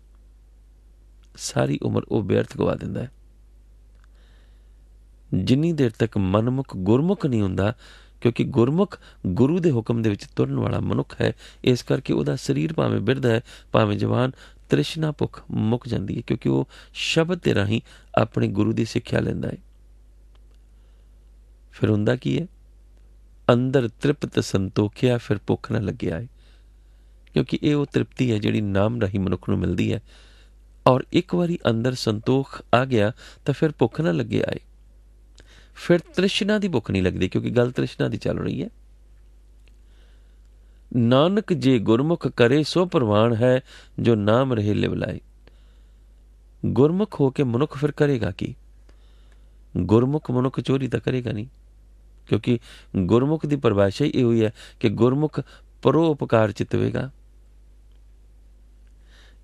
ਸਾਰੀ ਉਮਰ ਉਹ ਵਿਅਰਥ ਗਵਾ ਦਿੰਦਾ ਹੈ। ਜਿੰਨੀ ਦੇਰ ਤੱਕ ਮਨਮੁਖ ਗੁਰਮੁਖ ਨਹੀਂ ਹੁੰਦਾ, ਕਿਉਂਕਿ ਗੁਰਮੁਖ ਗੁਰੂ ਦੇ ਹੁਕਮ ਦੇ ਵਿੱਚ ਤੁਰਨ ਵਾਲਾ ਮਨੁੱਖ ਹੈ। ਇਸ ਕਰਕੇ ਉਹਦਾ ਸਰੀਰ ਭਾਵੇਂ ਬਿਰਧ ਹੈ ਭਾਵੇਂ ਜਵਾਨ, ਤ੍ਰਿਸ਼ਨਾ ਭੁੱਖ ਮੁੱਕ ਜਾਂਦੀ ਹੈ, ਕਿਉਂਕਿ ਉਹ ਸ਼ਬਦ ਦੇ ਰਾਹੀਂ ਆਪਣੇ ਗੁਰੂ ਦੀ ਸਿੱਖਿਆ ਲੈਂਦਾ ਹੈ। ਫਿਰ ਹੁੰਦਾ ਕੀ ਹੈ? ਅੰਦਰ ਤ੍ਰਿਪਤ ਸੰਤੋਖਿਆ, ਫਿਰ ਭੁੱਖ ਨਾ ਲੱਗਿਆ ਹੈ। ਕਿਉਂਕਿ ਇਹ ਉਹ ਤ੍ਰਿਪਤੀ ਹੈ ਜਿਹੜੀ ਨਾਮ ਰਾਹੀਂ ਮਨੁੱਖ ਨੂੰ ਮਿਲਦੀ ਹੈ। ਔਰ ਇੱਕ ਵਾਰੀ ਅੰਦਰ ਸੰਤੋਖ ਆ ਗਿਆ ਤਾਂ ਫਿਰ ਭੁੱਖ ਨਾ ਲੱਗੇ ਆਏ। ਫਿਰ ਤ੍ਰਿਸ਼ਨਾ ਦੀ ਭੁੱਖ ਨਹੀਂ ਲੱਗਦੀ, ਕਿਉਂਕਿ ਗੱਲ ਤ੍ਰਿਸ਼ਨਾ ਦੀ ਚੱਲ ਰਹੀ ਹੈ। ਨਾਨਕ ਜੇ ਗੁਰਮੁਖ ਕਰੇ ਸੋ ਪ੍ਰਵਾਨ ਹੈ, ਜੋ ਨਾਮ ਰਹੇ ਲਿਵ ਲਾਏ। ਗੁਰਮੁਖ ਹੋ ਕੇ ਮਨੁੱਖ ਫਿਰ ਕਰੇਗਾ ਕੀ? ਗੁਰਮੁਖ ਮਨੁੱਖ ਚੋਰੀ ਤਾਂ ਕਰੇਗਾ ਨਹੀਂ, ਕਿਉਂਕਿ ਗੁਰਮੁਖ ਦੀ ਪਰਿਭਾਸ਼ਾ ਹੀ ਇਹੋ ਹੀ ਹੈ ਕਿ ਗੁਰਮੁਖ ਪਰੋਪਕਾਰ ਚਿਤਵੇਗਾ।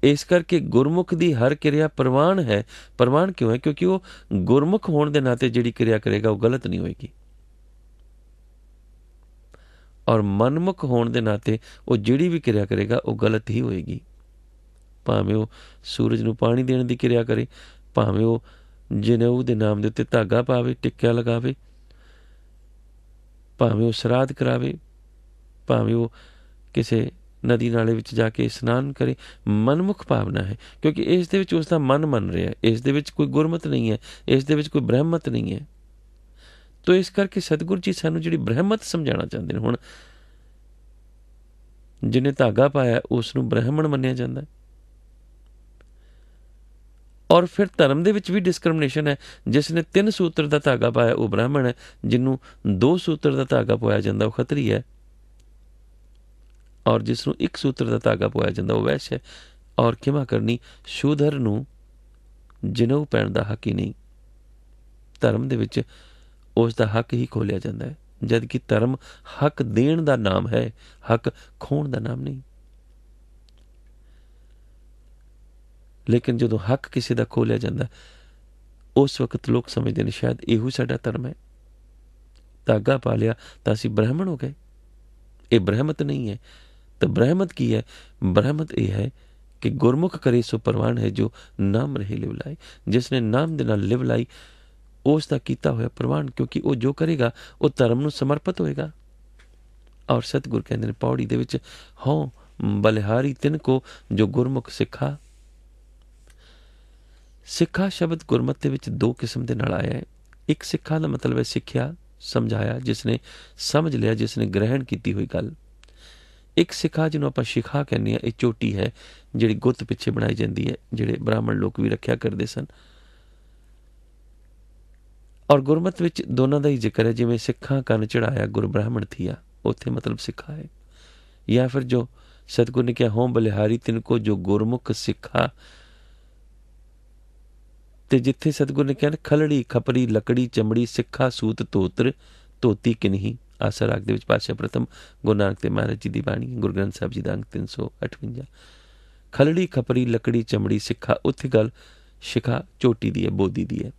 ਇਸ ਕਰਕੇ ਗੁਰਮੁਖ ਦੀ ਹਰ ਕਿਰਿਆ ਪ੍ਰਵਾਨ ਹੈ। ਪ੍ਰਵਾਨ ਕਿਉਂ ਹੈ? ਕਿਉਂਕਿ ਉਹ ਗੁਰਮੁਖ ਹੋਣ ਦੇ ਨਾਤੇ ਜਿਹੜੀ ਕਿਰਿਆ ਕਰੇਗਾ ਉਹ ਗਲਤ ਨਹੀਂ ਹੋਏਗੀ। ਔਰ ਮਨਮੁਖ ਹੋਣ ਦੇ ਨਾਤੇ ਉਹ ਜਿਹੜੀ ਵੀ ਕਿਰਿਆ ਕਰੇਗਾ ਉਹ ਗਲਤ ਹੀ ਹੋਏਗੀ। ਭਾਵੇਂ ਉਹ ਸੂਰਜ ਨੂੰ ਪਾਣੀ ਦੇਣ ਦੀ ਕਿਰਿਆ ਕਰੇ, ਭਾਵੇਂ ਉਹ ਜਨੇਊ ਦੇ ਨਾਮ ਦੇ ਉੱਤੇ ਧਾਗਾ ਪਾਵੇ, ਟਿੱਕਿਆ ਲਗਾਵੇ, ਭਾਵੇਂ ਉਹ ਸ਼ਰਾਧ ਕਰਾਵੇ, ਭਾਵੇਂ ਉਹ ਕਿਸੇ ਨਦੀ ਨਾਲੇ ਵਿੱਚ ਜਾ ਕੇ ਇਸ਼ਨਾਨ ਕਰੇ, ਮਨਮੁਖ ਭਾਵਨਾ ਹੈ। ਕਿਉਂਕਿ ਇਸ ਦੇ ਵਿੱਚ ਉਸ ਦਾ ਮਨ ਮੰਨ ਰਿਹਾ ਹੈ, ਇਸ ਦੇ ਵਿੱਚ ਕੋਈ ਗੁਰਮਤ ਨਹੀਂ ਹੈ, ਇਸ ਦੇ ਵਿੱਚ ਕੋਈ ਬ੍ਰਹਮਤ ਨਹੀਂ ਹੈ। ਤੋ ਇਸ ਕਰਕੇ ਸਤਿਗੁਰੂ ਜੀ ਸਾਨੂੰ ਜਿਹੜੀ ਬ੍ਰਹਮਤ ਸਮਝਾਉਣਾ ਚਾਹੁੰਦੇ ਨੇ। ਹੁਣ ਜਿਹਨੇ ਧਾਗਾ ਪਾਇਆ ਉਸ ਨੂੰ ਬ੍ਰਾਹਮਣ ਮੰਨਿਆ ਜਾਂਦਾ ਹੈ। ਔਰ ਫਿਰ ਧਰਮ ਦੇ ਵਿੱਚ ਵੀ ਡਿਸਕ੍ਰਿਮੀਨੇਸ਼ਨ ਹੈ। ਜਿਸ ਨੇ 3 ਸੂਤਰ ਦਾ ਧਾਗਾ ਪਾਇਆ ਉਹ ਬ੍ਰਾਹਮਣ ਹੈ, ਜਿਹਨੂੰ 2 ਸੂਤਰ ਦਾ ਧਾਗਾ ਪਾਇਆ ਜਾਂਦਾ ਉਹ ਖੱਤਰੀ ਹੈ, ਔਰ ਜਿਸ ਨੂੰ 1 ਸੂਤਰ ਦਾ ਧਾਗਾ ਪਾਇਆ ਜਾਂਦਾ ਉਹ ਵੈਸ਼ ਹੈ। ਔਰ ਖਿਮਾ ਕਰਨੀ ਸ਼ੂਦਰ ਨੂੰ ਜਨੇਊ ਪਹਿਨਣ ਦਾ ਹੱਕ ਹੀ ਨਹੀਂ। ਧਰਮ ਦੇ ਵਿੱਚ ਉਸ ਦਾ ਹੱਕ ਹੀ ਖੋਲਿਆ ਜਾਂਦਾ ਹੈ, ਜਦ ਕਿ ਧਰਮ ਹੱਕ ਦੇਣ ਦਾ ਨਾਮ ਹੈ, ਹੱਕ ਖੋਣ ਦਾ ਨਾਮ ਨਹੀਂ। ਲੇਕਿਨ ਜਦੋਂ ਹੱਕ ਕਿਸੇ ਦਾ ਖੋਲਿਆ ਜਾਂਦਾ, ਉਸ ਵਕਤ ਲੋਕ ਸਮਝਦੇ ਨੇ ਸ਼ਾਇਦ ਇਹੋ ਸਾਡਾ ਧਰਮ ਹੈ। ਧਾਗਾ ਪਾ ਲਿਆ ਤਾਂ ਅਸੀਂ ਬ੍ਰਾਹਮਣ ਹੋ ਗਏ। ਇਹ ਬ੍ਰਹਮਤ ਨਹੀਂ ਹੈ। ਤਾਂ ਬ੍ਰਹਮਤ ਕੀ ਹੈ? ਬ੍ਰਹਮਤ ਇਹ ਹੈ ਕਿ ਗੁਰਮੁਖ ਕਰੇ ਸੋ ਪ੍ਰਵਾਨ ਹੈ, ਜੋ ਨਾਮ ਰਹੇ ਲਿਵ ਲਾਏ। ਜਿਸ ਨੇ ਨਾਮ ਦੇ ਨਾਲ ਲਿਵ ਲਾਈ, ਉਸ ਦਾ ਕੀਤਾ ਹੋਇਆ ਪ੍ਰਵਾਨ, ਕਿਉਂਕਿ ਉਹ ਜੋ ਕਰੇਗਾ ਉਹ ਧਰਮ ਨੂੰ ਸਮਰਪਿਤ ਹੋਏਗਾ। ਔਰ ਸਤਿਗੁਰ ਕਹਿੰਦੇ ਨੇ ਪੌੜੀ ਦੇ ਵਿੱਚ, ਹਉ ਬਲਿਹਾਰੀ ਤਿਨ ਕੋ ਜੋ ਗੁਰਮੁਖ ਸਿੱਖਾ। ਸਿੱਖਾ ਸ਼ਬਦ ਗੁਰਮਤਿ ਦੇ ਵਿੱਚ ਦੋ ਕਿਸਮ ਦੇ ਨਾਲ ਆਇਆ ਹੈ। ਇੱਕ ਸਿੱਖਾ ਦਾ ਮਤਲਬ ਹੈ ਸਿੱਖਿਆ, ਸਮਝਾਇਆ, ਜਿਸ ਨੇ ਸਮਝ ਲਿਆ, ਜਿਸ ਨੇ ਗ੍ਰਹਿਣ ਕੀਤੀ ਹੋਈ ਗੱਲ। ਇੱਕ ਸਿੱਖਾ ਜਿਹਨੂੰ ਆਪਾਂ ਸ਼ਿਖਾ ਕਹਿੰਦੇ ਹਾਂ, ਇਹ ਚੋਟੀ ਹੈ ਜਿਹੜੀ ਗੁੱਤ ਪਿੱਛੇ ਬਣਾਈ ਜਾਂਦੀ ਹੈ, ਜਿਹੜੇ ਬ੍ਰਾਹਮਣ ਲੋਕ ਵੀ ਰੱਖਿਆ ਕਰਦੇ ਸਨ। ਔਰ ਗੁਰਮਤ ਵਿੱਚ ਦੋਨਾਂ ਦਾ ਹੀ ਜ਼ਿਕਰ ਹੈ। ਜਿਵੇਂ ਸਿੱਖਾਂ ਕੰਨ ਚੜਾਇਆ ਗੁਰ ਬ੍ਰਾਹਮਣ ਥੀਆ, ਉੱਥੇ ਮਤਲਬ ਸਿੱਖਾ ਹੈ। ਜਾਂ ਫਿਰ ਜੋ ਸਤਿਗੁਰ ਨੇ ਕਿਹਾ, ਹੋਂ ਬਲਿਹਾਰੀ ਤਿਨ ਕੋ ਜੋ ਗੁਰਮੁਖ ਸਿੱਖਾ। ਤੇ ਜਿੱਥੇ ਸਤਿਗੁਰ ਨੇ ਕਿਹਾ ਖਲੜੀ ਖਪਰੀ ਲੱਕੜੀ ਚਮੜੀ ਸਿੱਖਾ ਸੂਤ ਧੋਤਰ ਧੋਤੀ ਕਿਨਹੀ। ਆਸਾ ਰਾਗ ਦੇ ਵਿੱਚ ਪਾਤਸ਼ਾਹ ਪ੍ਰਥਮ ਗੁਰੂ ਨਾਨਕ ਦੇਵ ਮਹਾਰਾਜ ਜੀ ਦੀ ਬਾਣੀ, ਗੁਰੂ ਗ੍ਰੰਥ ਸਾਹਿਬ ਜੀ ਦਾ ਅੰਕ 358। ਖਲੜੀ ਖਪਰੀ ਲੱਕੜੀ ਚਮੜੀ ਸਿੱਖਾ, ਉੱਥੇ ਗੱਲ ਸ਼ਿਖਾ ਚੋਟੀ ਦੀ ਹੈ, ਬੋਦੀ ਦੀ ਹੈ।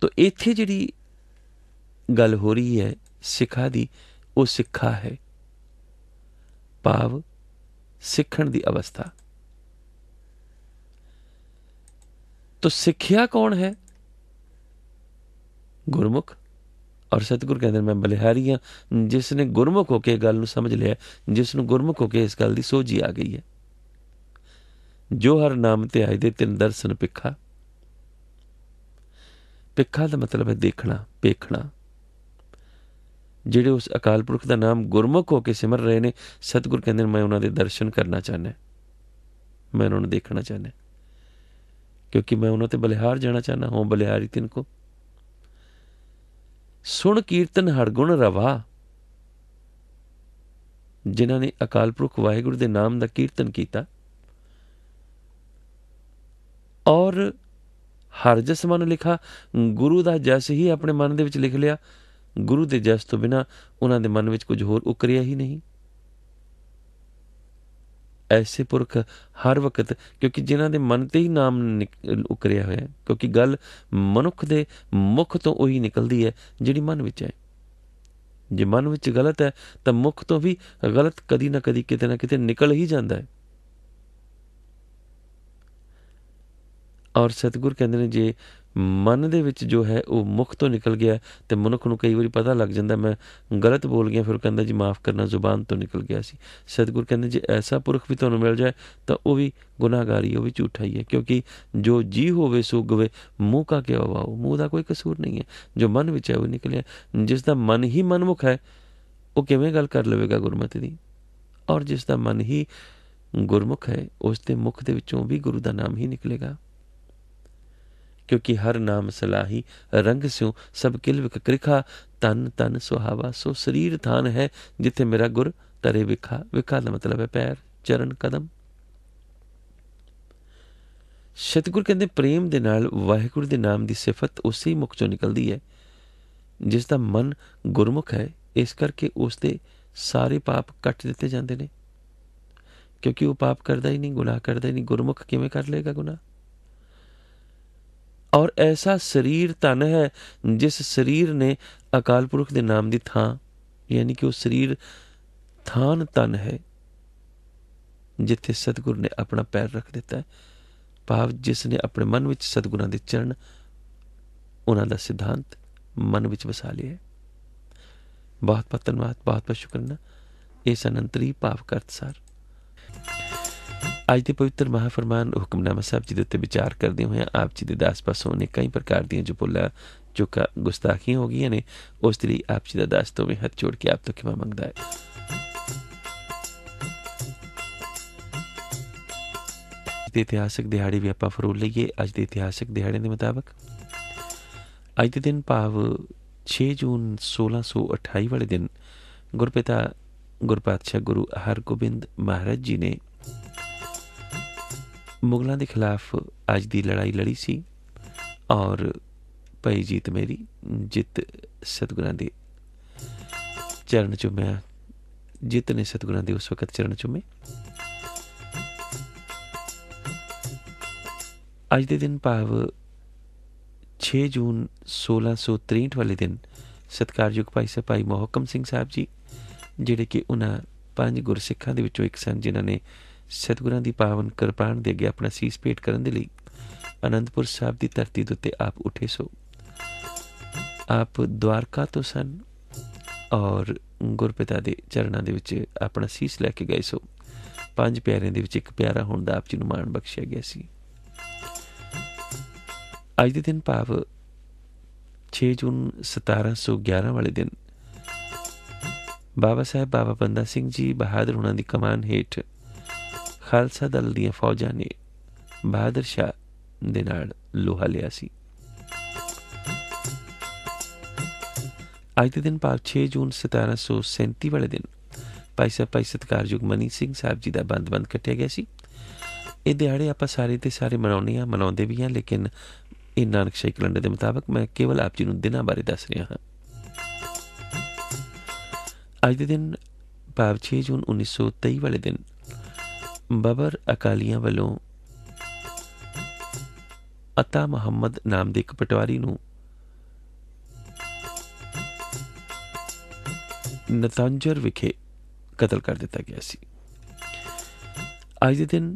ਤੋ ਇੱਥੇ ਜਿਹੜੀ ਗੱਲ ਹੋ ਰਹੀ ਹੈ ਸਿੱਖਾ ਦੀ, ਉਹ ਸਿੱਖਾ ਹੈ, ਭਾਵ ਸਿੱਖਣ ਦੀ ਅਵਸਥਾ। ਤੋ ਸਿੱਖਿਆ ਕੌਣ ਹੈ? ਗੁਰਮੁਖ। ਔਰ ਸਤਿਗੁਰ ਕਹਿੰਦੇ ਮੈਂ ਬਲਿਹਾਰੀ ਹਾਂ, ਜਿਸ ਨੇ ਗੁਰਮੁਖ ਹੋ ਕੇ ਗੱਲ ਨੂੰ ਸਮਝ ਲਿਆ, ਜਿਸ ਨੂੰ ਗੁਰਮੁਖ ਹੋ ਕੇ ਇਸ ਗੱਲ ਦੀ ਸੋਝੀ ਆ ਗਈ ਹੈ। ਜੋ ਹਰ ਨਾਮ ਤੇ ਆਏ ਦੇ ਤਿੰਨ ਦਰਸ਼ਨ ਪਿੱਖਾ। ਪਿੱਖਾ ਦਾ ਮਤਲਬ ਹੈ ਦੇਖਣਾ, ਵੇਖਣਾ। ਜਿਹੜੇ ਉਸ ਅਕਾਲ ਪੁਰਖ ਦਾ ਨਾਮ ਗੁਰਮੁਖ ਹੋ ਕੇ ਸਿਮਰ ਰਹੇ ਨੇ, ਸਤਿਗੁਰ ਕਹਿੰਦੇ ਮੈਂ ਉਹਨਾਂ ਦੇ ਦਰਸ਼ਨ ਕਰਨਾ ਚਾਹੁੰਦਾ, ਮੈਂ ਉਹਨਾਂ ਨੂੰ ਦੇਖਣਾ ਚਾਹੁੰਦਾ, ਕਿਉਂਕਿ ਮੈਂ ਉਹਨਾਂ ਤੇ ਬਲਿਹਾਰ ਜਾਣਾ ਚਾਹੁੰਦਾ। ਹੋਂ ਬਲਿਹਾਰੀ ਤਿਨ ਕੋ ਸੁਣ ਕੀਰਤਨ ਹਰਗੁਣ ਰਵਾ। ਜਿਨ੍ਹਾਂ ਨੇ ਅਕਾਲ ਪੁਰਖ ਵਾਹਿਗੁਰੂ ਦੇ ਨਾਮ ਦਾ ਕੀਰਤਨ ਕੀਤਾ ਔਰ ਹਰ ਜਸ ਮਨ ਲਿਖਾ, ਗੁਰੂ ਦਾ ਜਸ ਹੀ ਆਪਣੇ ਮਨ ਦੇ ਵਿੱਚ ਲਿਖ ਲਿਆ। ਗੁਰੂ ਦੇ ਜਸ ਤੋਂ ਬਿਨਾਂ ਉਹਨਾਂ ਦੇ ਮਨ ਵਿੱਚ ਕੁਝ ਹੋਰ ਉਕਰਿਆ ਹੀ ਨਹੀਂ। ਐਸੇ ਪੁਰਖ ਹਰ ਵਕਤ, ਕਿਉਂਕਿ ਜਿਨ੍ਹਾਂ ਦੇ ਮਨ ਤੇ ਹੀ ਨਾਮ ਉਕਰਿਆ ਹੋਇਆ, ਕਿਉਂਕਿ ਗੱਲ ਮਨੁੱਖ ਦੇ ਮੁਖ ਤੋਂ ਉਹੀ ਨਿਕਲਦੀ ਹੈ ਜਿਹੜੀ ਮਨ ਵਿੱਚ ਹੈ। ਜੇ ਮਨ ਵਿੱਚ ਗਲਤ ਹੈ ਤਾਂ ਮੁਖ ਤੋਂ ਵੀ ਗਲਤ ਕਦੀ ਨਾ ਕਦੀ, ਕਿਤੇ ਨਾ ਕਿਤੇ ਨਿਕਲ ਹੀ ਜਾਂਦਾ ਹੈ। ਔਰ ਸਤਿਗੁਰ ਕਹਿੰਦੇ ਨੇ ਜੇ ਮਨ ਦੇ ਵਿੱਚ ਜੋ ਹੈ ਉਹ ਮੁਖ ਤੋਂ ਨਿਕਲ ਗਿਆ ਤੇ ਮਨੁੱਖ ਨੂੰ ਕਈ ਵਾਰੀ ਪਤਾ ਲੱਗ ਜਾਂਦਾ ਮੈਂ ਗਲਤ ਬੋਲ ਗਿਆ, ਫਿਰ ਕਹਿੰਦਾ ਜੀ ਮਾਫ਼ ਕਰਨਾ, ਜ਼ੁਬਾਨ ਤੋਂ ਨਿਕਲ ਗਿਆ ਸੀ। ਸਤਿਗੁਰ ਕਹਿੰਦੇ ਜੇ ਐਸਾ ਪੁਰਖ ਵੀ ਤੁਹਾਨੂੰ ਮਿਲ ਜਾਏ ਤਾਂ ਉਹ ਵੀ ਗੁਨਾਹਗਾਰੀ, ਉਹ ਵੀ ਝੂਠਾ ਹੀ ਹੈ, ਕਿਉਂਕਿ ਜੋ ਜੀ ਹੋਵੇ ਸੋ ਗਵੇ, ਮੂੰਹ ਕਾ ਕਿਆ ਵਾਓ। ਮੂੰਹ ਦਾ ਕੋਈ ਕਸੂਰ ਨਹੀਂ ਹੈ, ਜੋ ਮਨ ਵਿੱਚ ਹੈ ਉਹ ਨਿਕਲਿਆ। ਜਿਸ ਦਾ ਮਨ ਹੀ ਮਨਮੁਖ ਹੈ ਉਹ ਕਿਵੇਂ ਗੱਲ ਕਰ ਲਵੇਗਾ ਗੁਰਮਤਿ ਦੀ? ਔਰ ਜਿਸ ਦਾ ਮਨ ਹੀ ਗੁਰਮੁਖ ਹੈ ਉਸ ਦੇ ਮੁਖ ਦੇ ਵਿੱਚੋਂ ਵੀ ਗੁਰੂ ਦਾ ਨਾਮ ਹੀ ਨਿਕਲੇਗਾ, ਕਿਉਂਕਿ ਹਰ ਨਾਮ ਸਲਾਹੀ ਰੰਗ ਸਿਉ ਸਭ ਕਿਲ ਵਿਕ ਕ੍ਰਿਖਾ। ਤਨ ਤਨ ਸੁਹਾਵਾ ਸੋ ਸਰੀਰ ਥਾਨ ਹੈ, ਜਿੱਥੇ ਮੇਰਾ ਗੁਰ ਤਰੇ ਵਿਖਾ। ਵਿਖਾ ਦਾ ਮਤਲਬ ਹੈ ਪੈਰ, ਚਰਨ, ਕਦਮ। ਸਤਿਗੁਰ ਕਹਿੰਦੇ ਪ੍ਰੇਮ ਦੇ ਨਾਲ ਵਾਹਿਗੁਰੂ ਦੇ ਨਾਮ ਦੀ ਸਿਫਤ ਉਸੇ ਹੀ ਮੁਖ ਚੋਂ ਨਿਕਲਦੀ ਹੈ ਜਿਸ ਦਾ ਮਨ ਗੁਰਮੁਖ ਹੈ। ਇਸ ਕਰਕੇ ਉਸ ਦੇ ਸਾਰੇ ਪਾਪ ਕੱਟ ਦਿੱਤੇ ਜਾਂਦੇ ਨੇ, ਕਿਉਂਕਿ ਉਹ ਪਾਪ ਕਰਦਾ ਹੀ ਨਹੀਂ, ਗੁਨਾਹ ਕਰਦਾ ਹੀ ਨਹੀਂ। ਗੁਰਮੁਖ ਕਿਵੇਂ ਕਰ ਲਏਗਾ ਗੁਨਾਹ? ਔਰ ਐਸਾ ਸਰੀਰ ਧਨ ਹੈ ਜਿਸ ਸਰੀਰ ਨੇ ਅਕਾਲ ਪੁਰਖ ਦੇ ਨਾਮ ਦੀ ਥਾਂ, ਯਾਨੀ ਕਿ ਉਹ ਸਰੀਰ ਥਾਨ ਧਨ ਹੈ ਜਿੱਥੇ ਸਤਿਗੁਰ ਨੇ ਆਪਣਾ ਪੈਰ ਰੱਖ ਦਿੱਤਾ ਹੈ, ਭਾਵ ਜਿਸ ਨੇ ਆਪਣੇ ਮਨ ਵਿੱਚ ਸਤਿਗੁਰਾਂ ਦੇ ਚਰਨ, ਉਹਨਾਂ ਦਾ ਸਿਧਾਂਤ ਮਨ ਵਿੱਚ ਵਸਾ ਲਿਆ ਹੈ। ਬਹੁਤ ਬਹੁਤ ਧੰਨਵਾਦ, ਬਹੁਤ ਬਹੁਤ ਸ਼ੁਕਰਾਨਾ। ਇਹ ਸਨੰਤਰੀ ਭਾਵ ਕਰਤਸਾਰ ਅੱਜ ਦੇ ਪਵਿੱਤਰ ਮਹਾਫਰਮਾਨ ਹੁਕਮਨਾਮਾ ਸਾਹਿਬ ਜੀ ਦੇ ਉੱਤੇ ਵਿਚਾਰ ਕਰਦੇ ਹੋਏ ਆਪ ਜੀ ਦੇ ਦਾਸ ਪਾਸੋਂ ਨੇ ਕਈ ਪ੍ਰਕਾਰ ਦੀਆਂ ਜੋ ਭੁੱਲਾਂ ਚੁੱਕਾ ਗੁਸਤਾਖੀਆਂ ਹੋ ਗਈਆਂ ਨੇ, ਉਸ ਦੇ ਲਈ ਆਪ ਜੀ ਦਾ ਦਾਸ ਤੋਂ ਵੀ ਹੱਥ ਜੋੜ ਕੇ ਆਪ ਤੋਂ ਖਿਮਾ ਮੰਗਦਾ ਹੈ। ਦੇ ਇਤਿਹਾਸਕ ਦਿਹਾੜੇ ਵੀ ਆਪਾਂ ਫਰੋਲ ਲਈਏ। ਅੱਜ ਦੇ ਇਤਿਹਾਸਕ ਦਿਹਾੜੇ ਦੇ ਮੁਤਾਬਕ ਅੱਜ ਦੇ ਦਿਨ ਭਾਵ 6 ਜੂਨ 1628 ਵਾਲੇ ਦਿਨ ਗੁਰਪਿਤਾ ਗੁਰਪਾਤਸ਼ਾਹ ਗੁਰੂ ਹਰਗੋਬਿੰਦ ਮਹਾਰਾਜ ਜੀ ਨੇ ਮੁਗਲਾਂ ਦੇ ਖਿਲਾਫ ਅੱਜ ਦੀ ਲੜਾਈ ਲੜੀ ਸੀ ਔਰ ਭਾਈ ਜੀਤ ਮੇਰੀ ਜਿੱਤ ਸਤਿਗੁਰਾਂ ਦੇ ਚਰਨ ਚੁੰਮਿਆ, ਜਿੱਤ ਨੇ ਸਤਿਗੁਰਾਂ ਦੇ ਉਸ ਵਕਤ ਚਰਨ ਚੁੰਮੇ। ਅੱਜ ਦੇ ਦਿਨ ਭਾਵ 6 ਜੂਨ 1663 ਵਾਲੇ ਦਿਨ ਸਤਿਕਾਰਯੋਗ ਭਾਈ ਸਾਹਿਬ ਭਾਈ ਮੋਹਕਮ ਸਿੰਘ ਸਾਹਿਬ ਜੀ, ਜਿਹੜੇ ਕਿ ਉਹਨਾਂ 5 ਗੁਰਸਿੱਖਾਂ ਦੇ ਵਿੱਚੋਂ ਇੱਕ ਸਨ ਜਿਨ੍ਹਾਂ ਨੇ ਸਤਿਗੁਰਾਂ ਦੀ ਪਾਵਨ ਕਿਰਪਾਨ ਦੇ ਅੱਗੇ ਆਪਣਾ ਸੀਸ ਭੇਟ ਕਰਨ ਦੇ ਲਈ ਅਨੰਦਪੁਰ ਸਾਹਿਬ ਦੀ ਧਰਤੀ ਦੇ ਉੱਤੇ ਆਪ ਉੱਠੇ। ਸੋ ਆਪ ਦੁਆਰਕਾ ਤੋਂ ਸਨ ਔਰ ਗੁਰਪਿਤਾ ਦੇ ਚਰਨਾਂ ਦੇ ਵਿੱਚ ਆਪਣਾ ਸੀਸ ਲੈ ਕੇ ਗਏ। ਸੋ 5 ਪਿਆਰਿਆਂ ਦੇ ਵਿੱਚ ਇੱਕ ਪਿਆਰਾ ਹੋਣ ਦਾ ਆਪ ਜੀ ਨੂੰ ਮਾਣ ਬਖਸ਼ਿਆ ਗਿਆ ਸੀ। ਅੱਜ ਦੇ ਦਿਨ ਭਾਵ 6 ਜੂਨ 1711 ਵਾਲੇ ਦਿਨ ਬਾਬਾ ਸਾਹਿਬ ਬਾਬਾ ਬੰਦਾ ਸਿੰਘ ਜੀ ਬਹਾਦਰ ਹੋਣਾ ਦੀ ਕਮਾਨ ਹੇਠ ਖਾਲਸਾ ਦਲ ਦੀਆਂ ਫੌਜਾਂ ਨੇ ਬਹਾਦਰ ਸ਼ਾਹ ਦੇ ਨਾਲ ਲੋਹਾ ਲਿਆ ਸੀ। ਅੱਜ ਦੇ ਦਿਨ ਭਾਵ 6 ਜੂਨ 1737 ਵਾਲੇ ਦਿਨ ਭਾਈ ਸਾਹਿਬ ਭਾਈ ਸਤਿਕਾਰਯੋਗ ਮਨੀ ਸਿੰਘ ਸਾਹਿਬ ਜੀ ਦਾ ਬੰਦ ਕੱਟਿਆ ਗਿਆ ਸੀ। ਇਹ ਦਿਹਾੜੇ ਆਪਾਂ ਸਾਰੇ ਤੇ ਸਾਰੇ ਮਨਾਉਂਦੇ ਵੀ ਹਾਂ, ਲੇਕਿਨ ਇਹ ਨਾਨਕਸ਼ਾਹੀ ਕੈਲੰਡਰ ਦੇ ਮੁਤਾਬਕ ਮੈਂ ਕੇਵਲ ਆਪ ਜੀ ਨੂੰ ਦਿਨਾਂ ਬਾਰੇ ਦੱਸ ਰਿਹਾ ਹਾਂ। ਅੱਜ ਦੇ ਦਿਨ ਭਾਵ 6 ਜੂਨ 1923 ਵਾਲੇ ਦਿਨ ਬਬਰ ਅਕਾਲੀਆਂ ਵੱਲੋਂ ਅਤਾ ਮੁਹੰਮਦ ਨਾਮ ਦੇ ਇੱਕ ਪਟਵਾਰੀ ਨੂੰ ਨਤੰਜਰ ਵਿਖੇ ਕਤਲ ਕਰ ਦਿੱਤਾ ਗਿਆ ਸੀ। ਅੱਜ ਦੇ ਦਿਨ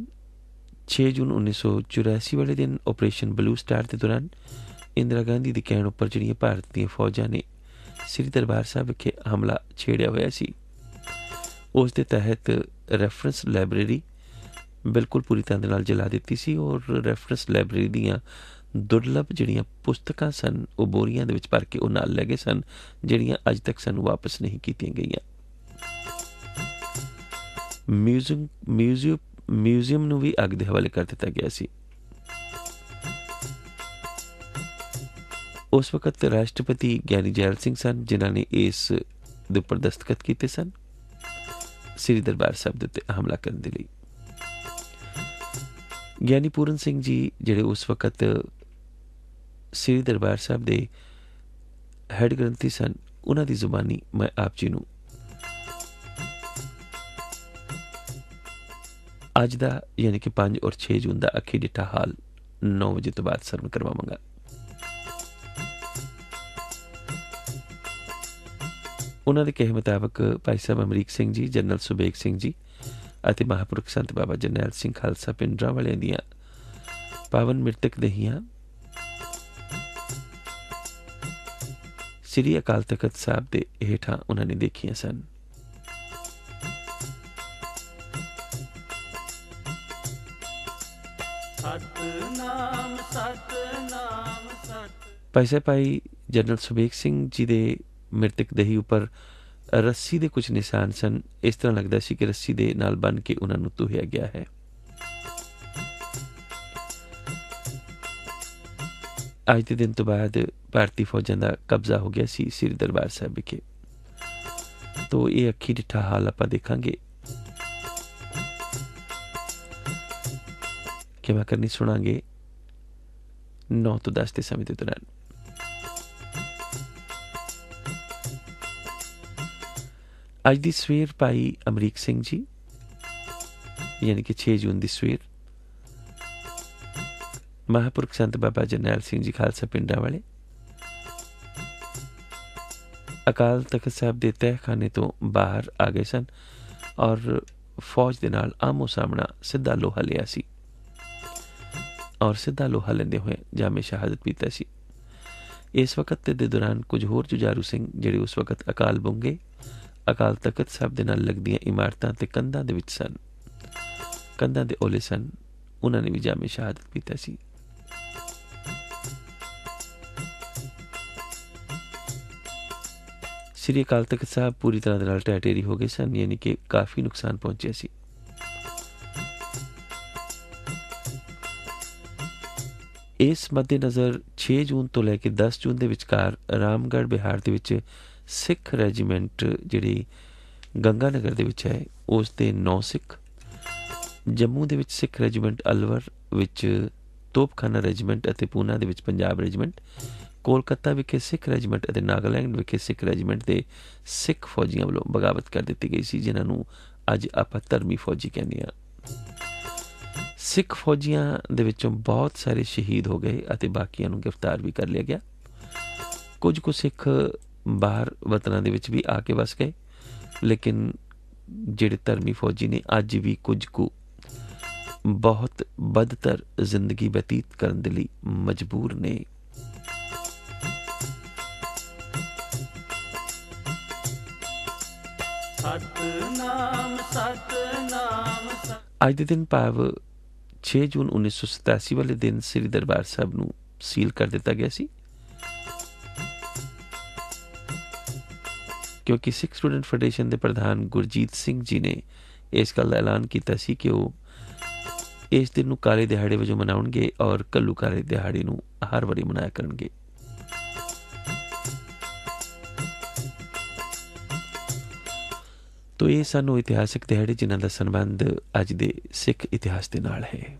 6 ਜੂਨ 1984 ਵਾਲੇ ਦਿਨ ਆਪਰੇਸ਼ਨ ਬਲੂ ਸਟਾਰ ਦੇ ਦੌਰਾਨ ਇੰਦਰਾ ਗਾਂਧੀ ਦੀ ਕਹਿਣ ਉੱਪਰ ਜਿਹੜੀਆਂ ਭਾਰਤ ਦੀਆਂ ਫੌਜਾਂ ਨੇ ਸ੍ਰੀ ਦਰਬਾਰ ਸਾਹਿਬ ਵਿਖੇ ਹਮਲਾ ਛੇੜਿਆ ਹੋਇਆ ਸੀ, ਉਸ ਦੇ ਤਹਿਤ ਰੈਫਰੈਂਸ ਲਾਇਬ੍ਰੇਰੀ ਬਿਲਕੁਲ ਪੂਰੀ ਤਰ੍ਹਾਂ ਦੇ ਨਾਲ ਜਲਾ ਦਿੱਤੀ ਸੀ ਔਰ ਰੈਫਰੈਂਸ ਲਾਇਬ੍ਰੇਰੀ ਦੀਆਂ ਦੁਰਲਭ ਜਿਹੜੀਆਂ ਪੁਸਤਕਾਂ ਸਨ ਉਹ ਬੋਰੀਆਂ ਦੇ ਵਿੱਚ ਭਰ ਕੇ ਉਹ ਨਾਲ ਲੈ ਗਏ ਸਨ, ਜਿਹੜੀਆਂ ਅੱਜ ਤੱਕ ਸਾਨੂੰ ਵਾਪਸ ਨਹੀਂ ਕੀਤੀਆਂ ਗਈਆਂ। ਮਿਊਜ਼ੀਅਮ ਨੂੰ ਵੀ ਅੱਗ ਦੇ ਹਵਾਲੇ ਕਰ ਦਿੱਤਾ ਗਿਆ ਸੀ। ਉਸ ਵਕਤ ਰਾਸ਼ਟਰਪਤੀ ਗਿਆਨੀ ਜੈਲ ਸਿੰਘ ਸਨ ਜਿਨ੍ਹਾਂ ਨੇ ਇਸ ਦੇ ਉੱਪਰ ਦਸਤਖਤ ਕੀਤੇ ਸਨ ਸ੍ਰੀ ਦਰਬਾਰ ਸਾਹਿਬ ਦੇ ਉੱਤੇ ਹਮਲਾ ਕਰਨ ਦੇ ਲਈ। ਗਿਆਨੀ ਪੂਰਨ ਸਿੰਘ ਜੀ ਜਿਹੜੇ ਉਸ ਵਕਤ ਸ੍ਰੀ ਦਰਬਾਰ ਸਾਹਿਬ ਦੇ ਹੈਡ ਗ੍ਰੰਥੀ ਸਨ, ਉਹਨਾਂ ਦੀ ਜ਼ੁਬਾਨੀ ਮੈਂ ਆਪ ਜੀ ਨੂੰ ਅੱਜ ਦਾ ਯਾਨੀ ਕਿ 5 ਔਰ 6 ਜੂਨ ਦਾ ਅੱਖੀ ਡਿੱਠਾ ਹਾਲ 9 ਵਜੇ ਤੋਂ ਬਾਅਦ ਸਰਵਣ ਕਰਵਾਵਾਂਗਾ। ਉਹਨਾਂ ਦੇ ਕਹੇ ਮੁਤਾਬਕ ਭਾਈ ਸਾਹਿਬ ਅਮਰੀਕ ਸਿੰਘ ਜੀ, ਜਨਰਲ ਸੁਬੇਗ ਸਿੰਘ ਜੀ ਅਤੇ ਮਹਾਂਪੁਰਖ ਸੰਤ ਬਾਬਾ ਜਰਨੈਲ ਸਿੰਘ ਖਾਲਸਾ ਪਿੰਡਰਾਂ ਵਾਲਿਆਂ ਦੀਆਂ ਪਾਵਨ ਮ੍ਰਿਤਕ ਦੇਹੀਆਂ ਸ੍ਰੀ ਅਕਾਲ ਤਖਤ ਸਾਹਿਬ ਦੇ ਹੇਠਾਂ ਉਹਨਾਂ ਨੇ ਦੇਖੀਆਂ ਸਨ। ਸਤਨਾਮ ਸਤਨਾਮ ਸਤ। ਭਾਈ ਸਾਹਿਬ ਭਾਈ ਜਨਰਲ ਸੁਬੇਗ ਸਿੰਘ ਜੀ ਦੇ ਮ੍ਰਿਤਕ ਦੇਹੀ ਉੱਪਰ ਰੱਸੀ ਦੇ ਕੁਝ ਨਿਸ਼ਾਨ ਸਨ। ਇਸ ਤਰ੍ਹਾਂ ਲੱਗਦਾ ਸੀ ਕਿ ਰੱਸੀ ਦੇ ਨਾਲ ਬੰਨ੍ਹ ਕੇ ਉਹਨਾਂ ਨੂੰ ਤੁਹਿਆ ਗਿਆ ਹੈ। ਅੱਜ ਦੇ ਦਿਨ ਤੋਂ ਬਾਅਦ ਭਾਰਤੀ ਫੌਜਾਂ ਦਾ ਕਬਜ਼ਾ ਹੋ ਗਿਆ ਸੀ ਸ੍ਰੀ ਦਰਬਾਰ ਸਾਹਿਬ ਵਿਖੇ। ਤੋ ਇਹ ਅੱਖੀ ਡਿੱਠਾ ਹਾਲ ਆਪਾਂ ਦੇਖਾਂਗੇ। ਕਿਵੇਂ ਕਰਨੀ ਸੁਣਾਂਗੇ 9 ਤੋਂ 10 ਦੇ ਸਮੇਂ ਦੇ ਦੌਰਾਨ। ਅੱਜ ਦੀ ਸਵੇਰ ਭਾਈ ਅਮਰੀਕ ਸਿੰਘ ਜੀ ਯਾਨੀ ਕਿ 6 ਜੂਨ ਦੀ ਸਵੇਰ ਮਹਾਂਪੁਰਖ ਸੰਤ ਬਾਬਾ ਜਰਨੈਲ ਸਿੰਘ ਜੀ ਖਾਲਸਾ ਪਿੰਡਾਂ ਵਾਲੇ ਅਕਾਲ ਤਖਤ ਸਾਹਿਬ ਦੇ ਤਹਿਖਾਨੇ ਤੋਂ ਬਾਹਰ ਆ ਗਏ ਸਨ ਔਰ ਫੌਜ ਦੇ ਨਾਲ ਆਮੋ ਸਾਹਮਣਾ ਸਿੱਧਾ ਲੋਹਾ ਲਿਆ ਸੀ ਔਰ ਸਿੱਧਾ ਲੋਹਾ ਲੈਂਦੇ ਹੋਏ ਜਾਮੇ ਸ਼ਹਾਦਤ ਪੀਤਾ ਸੀ। ਇਸ ਵਕਤ ਦੇ ਦੌਰਾਨ ਕੁਝ ਹੋਰ ਜੁਝਾਰੂ ਸਿੰਘ ਜਿਹੜੇ ਉਸ ਵਕਤ ਅਕਾਲ ਬੁੰਗੇ ਅਕਾਲ ਤਖਤ ਸਾਹਿਬ ਦੇ ਨਾਲ ਲੱਗਦੀਆਂ ਇਮਾਰਤਾਂ ਤੇ ਕੰਧਾਂ ਦੇ ਵਿੱਚ ਸਨ, ਕੰਧਾਂ ਦੇ ਓਲੇ ਸਨ, ਉਹਨਾਂ ਨੇ ਵੀ ਜਾਮੇ ਸ਼ਹਾਦਤ ਪੀਤਾ ਸੀ। ਸ੍ਰੀ ਅਕਾਲ ਤਖਤ ਸਾਹਿਬ ਪੂਰੀ ਤਰ੍ਹਾਂ ਦੇ ਨਾਲ ਢਹਿ ਢੇਰੀ ਹੋ ਗਏ ਸਨ, ਯਾਨੀ ਕਿ ਕਾਫੀ ਨੁਕਸਾਨ ਪਹੁੰਚਿਆ ਸੀ। ਇਸ ਮੱਦੇ ਨਜ਼ਰ 6 ਜੂਨ ਤੋਂ ਲੈ ਕੇ 10 ਜੂਨ ਦੇ ਵਿਚਕਾਰ ਰਾਮਗੜ੍ਹ ਬਿਹਾਰ ਦੇ ਵਿੱਚ ਸਿੱਖ ਰੈਜੀਮੈਂਟ ਜਿਹੜੀ ਗੰਗਾਨਗਰ ਦੇ ਵਿੱਚ ਹੈ ਉਸ ਦੇ 9 ਸਿੱਖ ਜੰਮੂ ਦੇ ਵਿੱਚ ਸਿੱਖ ਰੈਜੀਮੈਂਟ, ਅਲਵਰ ਵਿੱਚ ਤੋਪਖਾਨਾ ਰੈਜੀਮੈਂਟ ਅਤੇ ਪੂਨਾ ਦੇ ਵਿੱਚ ਪੰਜਾਬ ਰੈਜੀਮੈਂਟ, ਕੋਲਕਾਤਾ ਵਿਖੇ ਸਿੱਖ ਰੈਜੀਮੈਂਟ ਅਤੇ ਨਾਗਾਲੈਂਡ ਵਿਖੇ ਸਿੱਖ ਰੈਜੀਮੈਂਟ ਦੇ ਸਿੱਖ ਫੌਜੀਆਂ ਵੱਲੋਂ ਬਗਾਵਤ ਕਰ ਦਿੱਤੀ ਗਈ ਸੀ, ਜਿਨ੍ਹਾਂ ਨੂੰ ਅੱਜ ਆਪਾਂ ਧਰਮੀ ਫੌਜੀ ਕਹਿੰਦੇ ਹਾਂ। ਸਿੱਖ ਫੌਜੀਆਂ ਦੇ ਵਿੱਚੋਂ ਬਹੁਤ ਸਾਰੇ ਸ਼ਹੀਦ ਹੋ ਗਏ ਅਤੇ ਬਾਕੀਆਂ ਨੂੰ ਗ੍ਰਿਫਤਾਰ ਵੀ ਕਰ ਲਿਆ ਗਿਆ। ਕੁਝ ਕੁ ਸਿੱਖ ਬਾਹਰ ਵਤਨਾਂ ਦੇ ਵਿੱਚ ਵੀ ਆ ਕੇ ਵਸ ਗਏ, ਲੇਕਿਨ ਜਿਹੜੇ ਧਰਮੀ ਫੌਜੀ ਨੇ ਅੱਜ ਵੀ ਕੁਝ ਕੁ ਬਹੁਤ ਬਦਤਰ ਜ਼ਿੰਦਗੀ ਬਤੀਤ ਕਰਨ ਦੇ ਲਈ ਮਜਬੂਰ ਨੇ। ਸਤਨਾਮ ਸਤਨਾਮ ਅੱਜ ਦੇ ਦਿਨ ਭਾਵ 6 ਜੂਨ 1987 ਵਾਲੇ ਦਿਨ ਸ੍ਰੀ ਦਰਬਾਰ ਸਾਹਿਬ ਨੂੰ ਸੀਲ ਕਰ ਦਿੱਤਾ ਗਿਆ ਸੀ, ਕਿਉਂਕਿ ਸਿੱਖ ਸਟੂਡੈਂਟ ਫੈਡਰੇਸ਼ਨ ਦੇ ਪ੍ਰਧਾਨ ਗੁਰਜੀਤ ਸਿੰਘ ਜੀ ਨੇ ਇਸ ਗੱਲ ਦਾ ਐਲਾਨ ਕੀਤਾ ਸੀ ਕਿ ਉਹ ਇਸ ਦਿਨ ਨੂੰ ਕਾਲੇ ਦਿਹਾੜੇ ਵਜੋਂ ਮਨਾਉਣਗੇ ਔਰ ਕੱਲੂ ਕਾਲੇ ਦਿਹਾੜੇ ਨੂੰ ਹਰ ਵਾਰੀ ਮਨਾਇਆ ਕਰਨਗੇ। ਤੋ ਇਹ ਸਾਨੂੰ ਇਤਿਹਾਸਕ ਦਿਹਾੜੇ ਜਿਨ੍ਹਾਂ ਦਾ ਸੰਬੰਧ ਅੱਜ ਦੇ ਸਿੱਖ ਇਤਿਹਾਸ ਦੇ ਨਾਲ ਹੈ।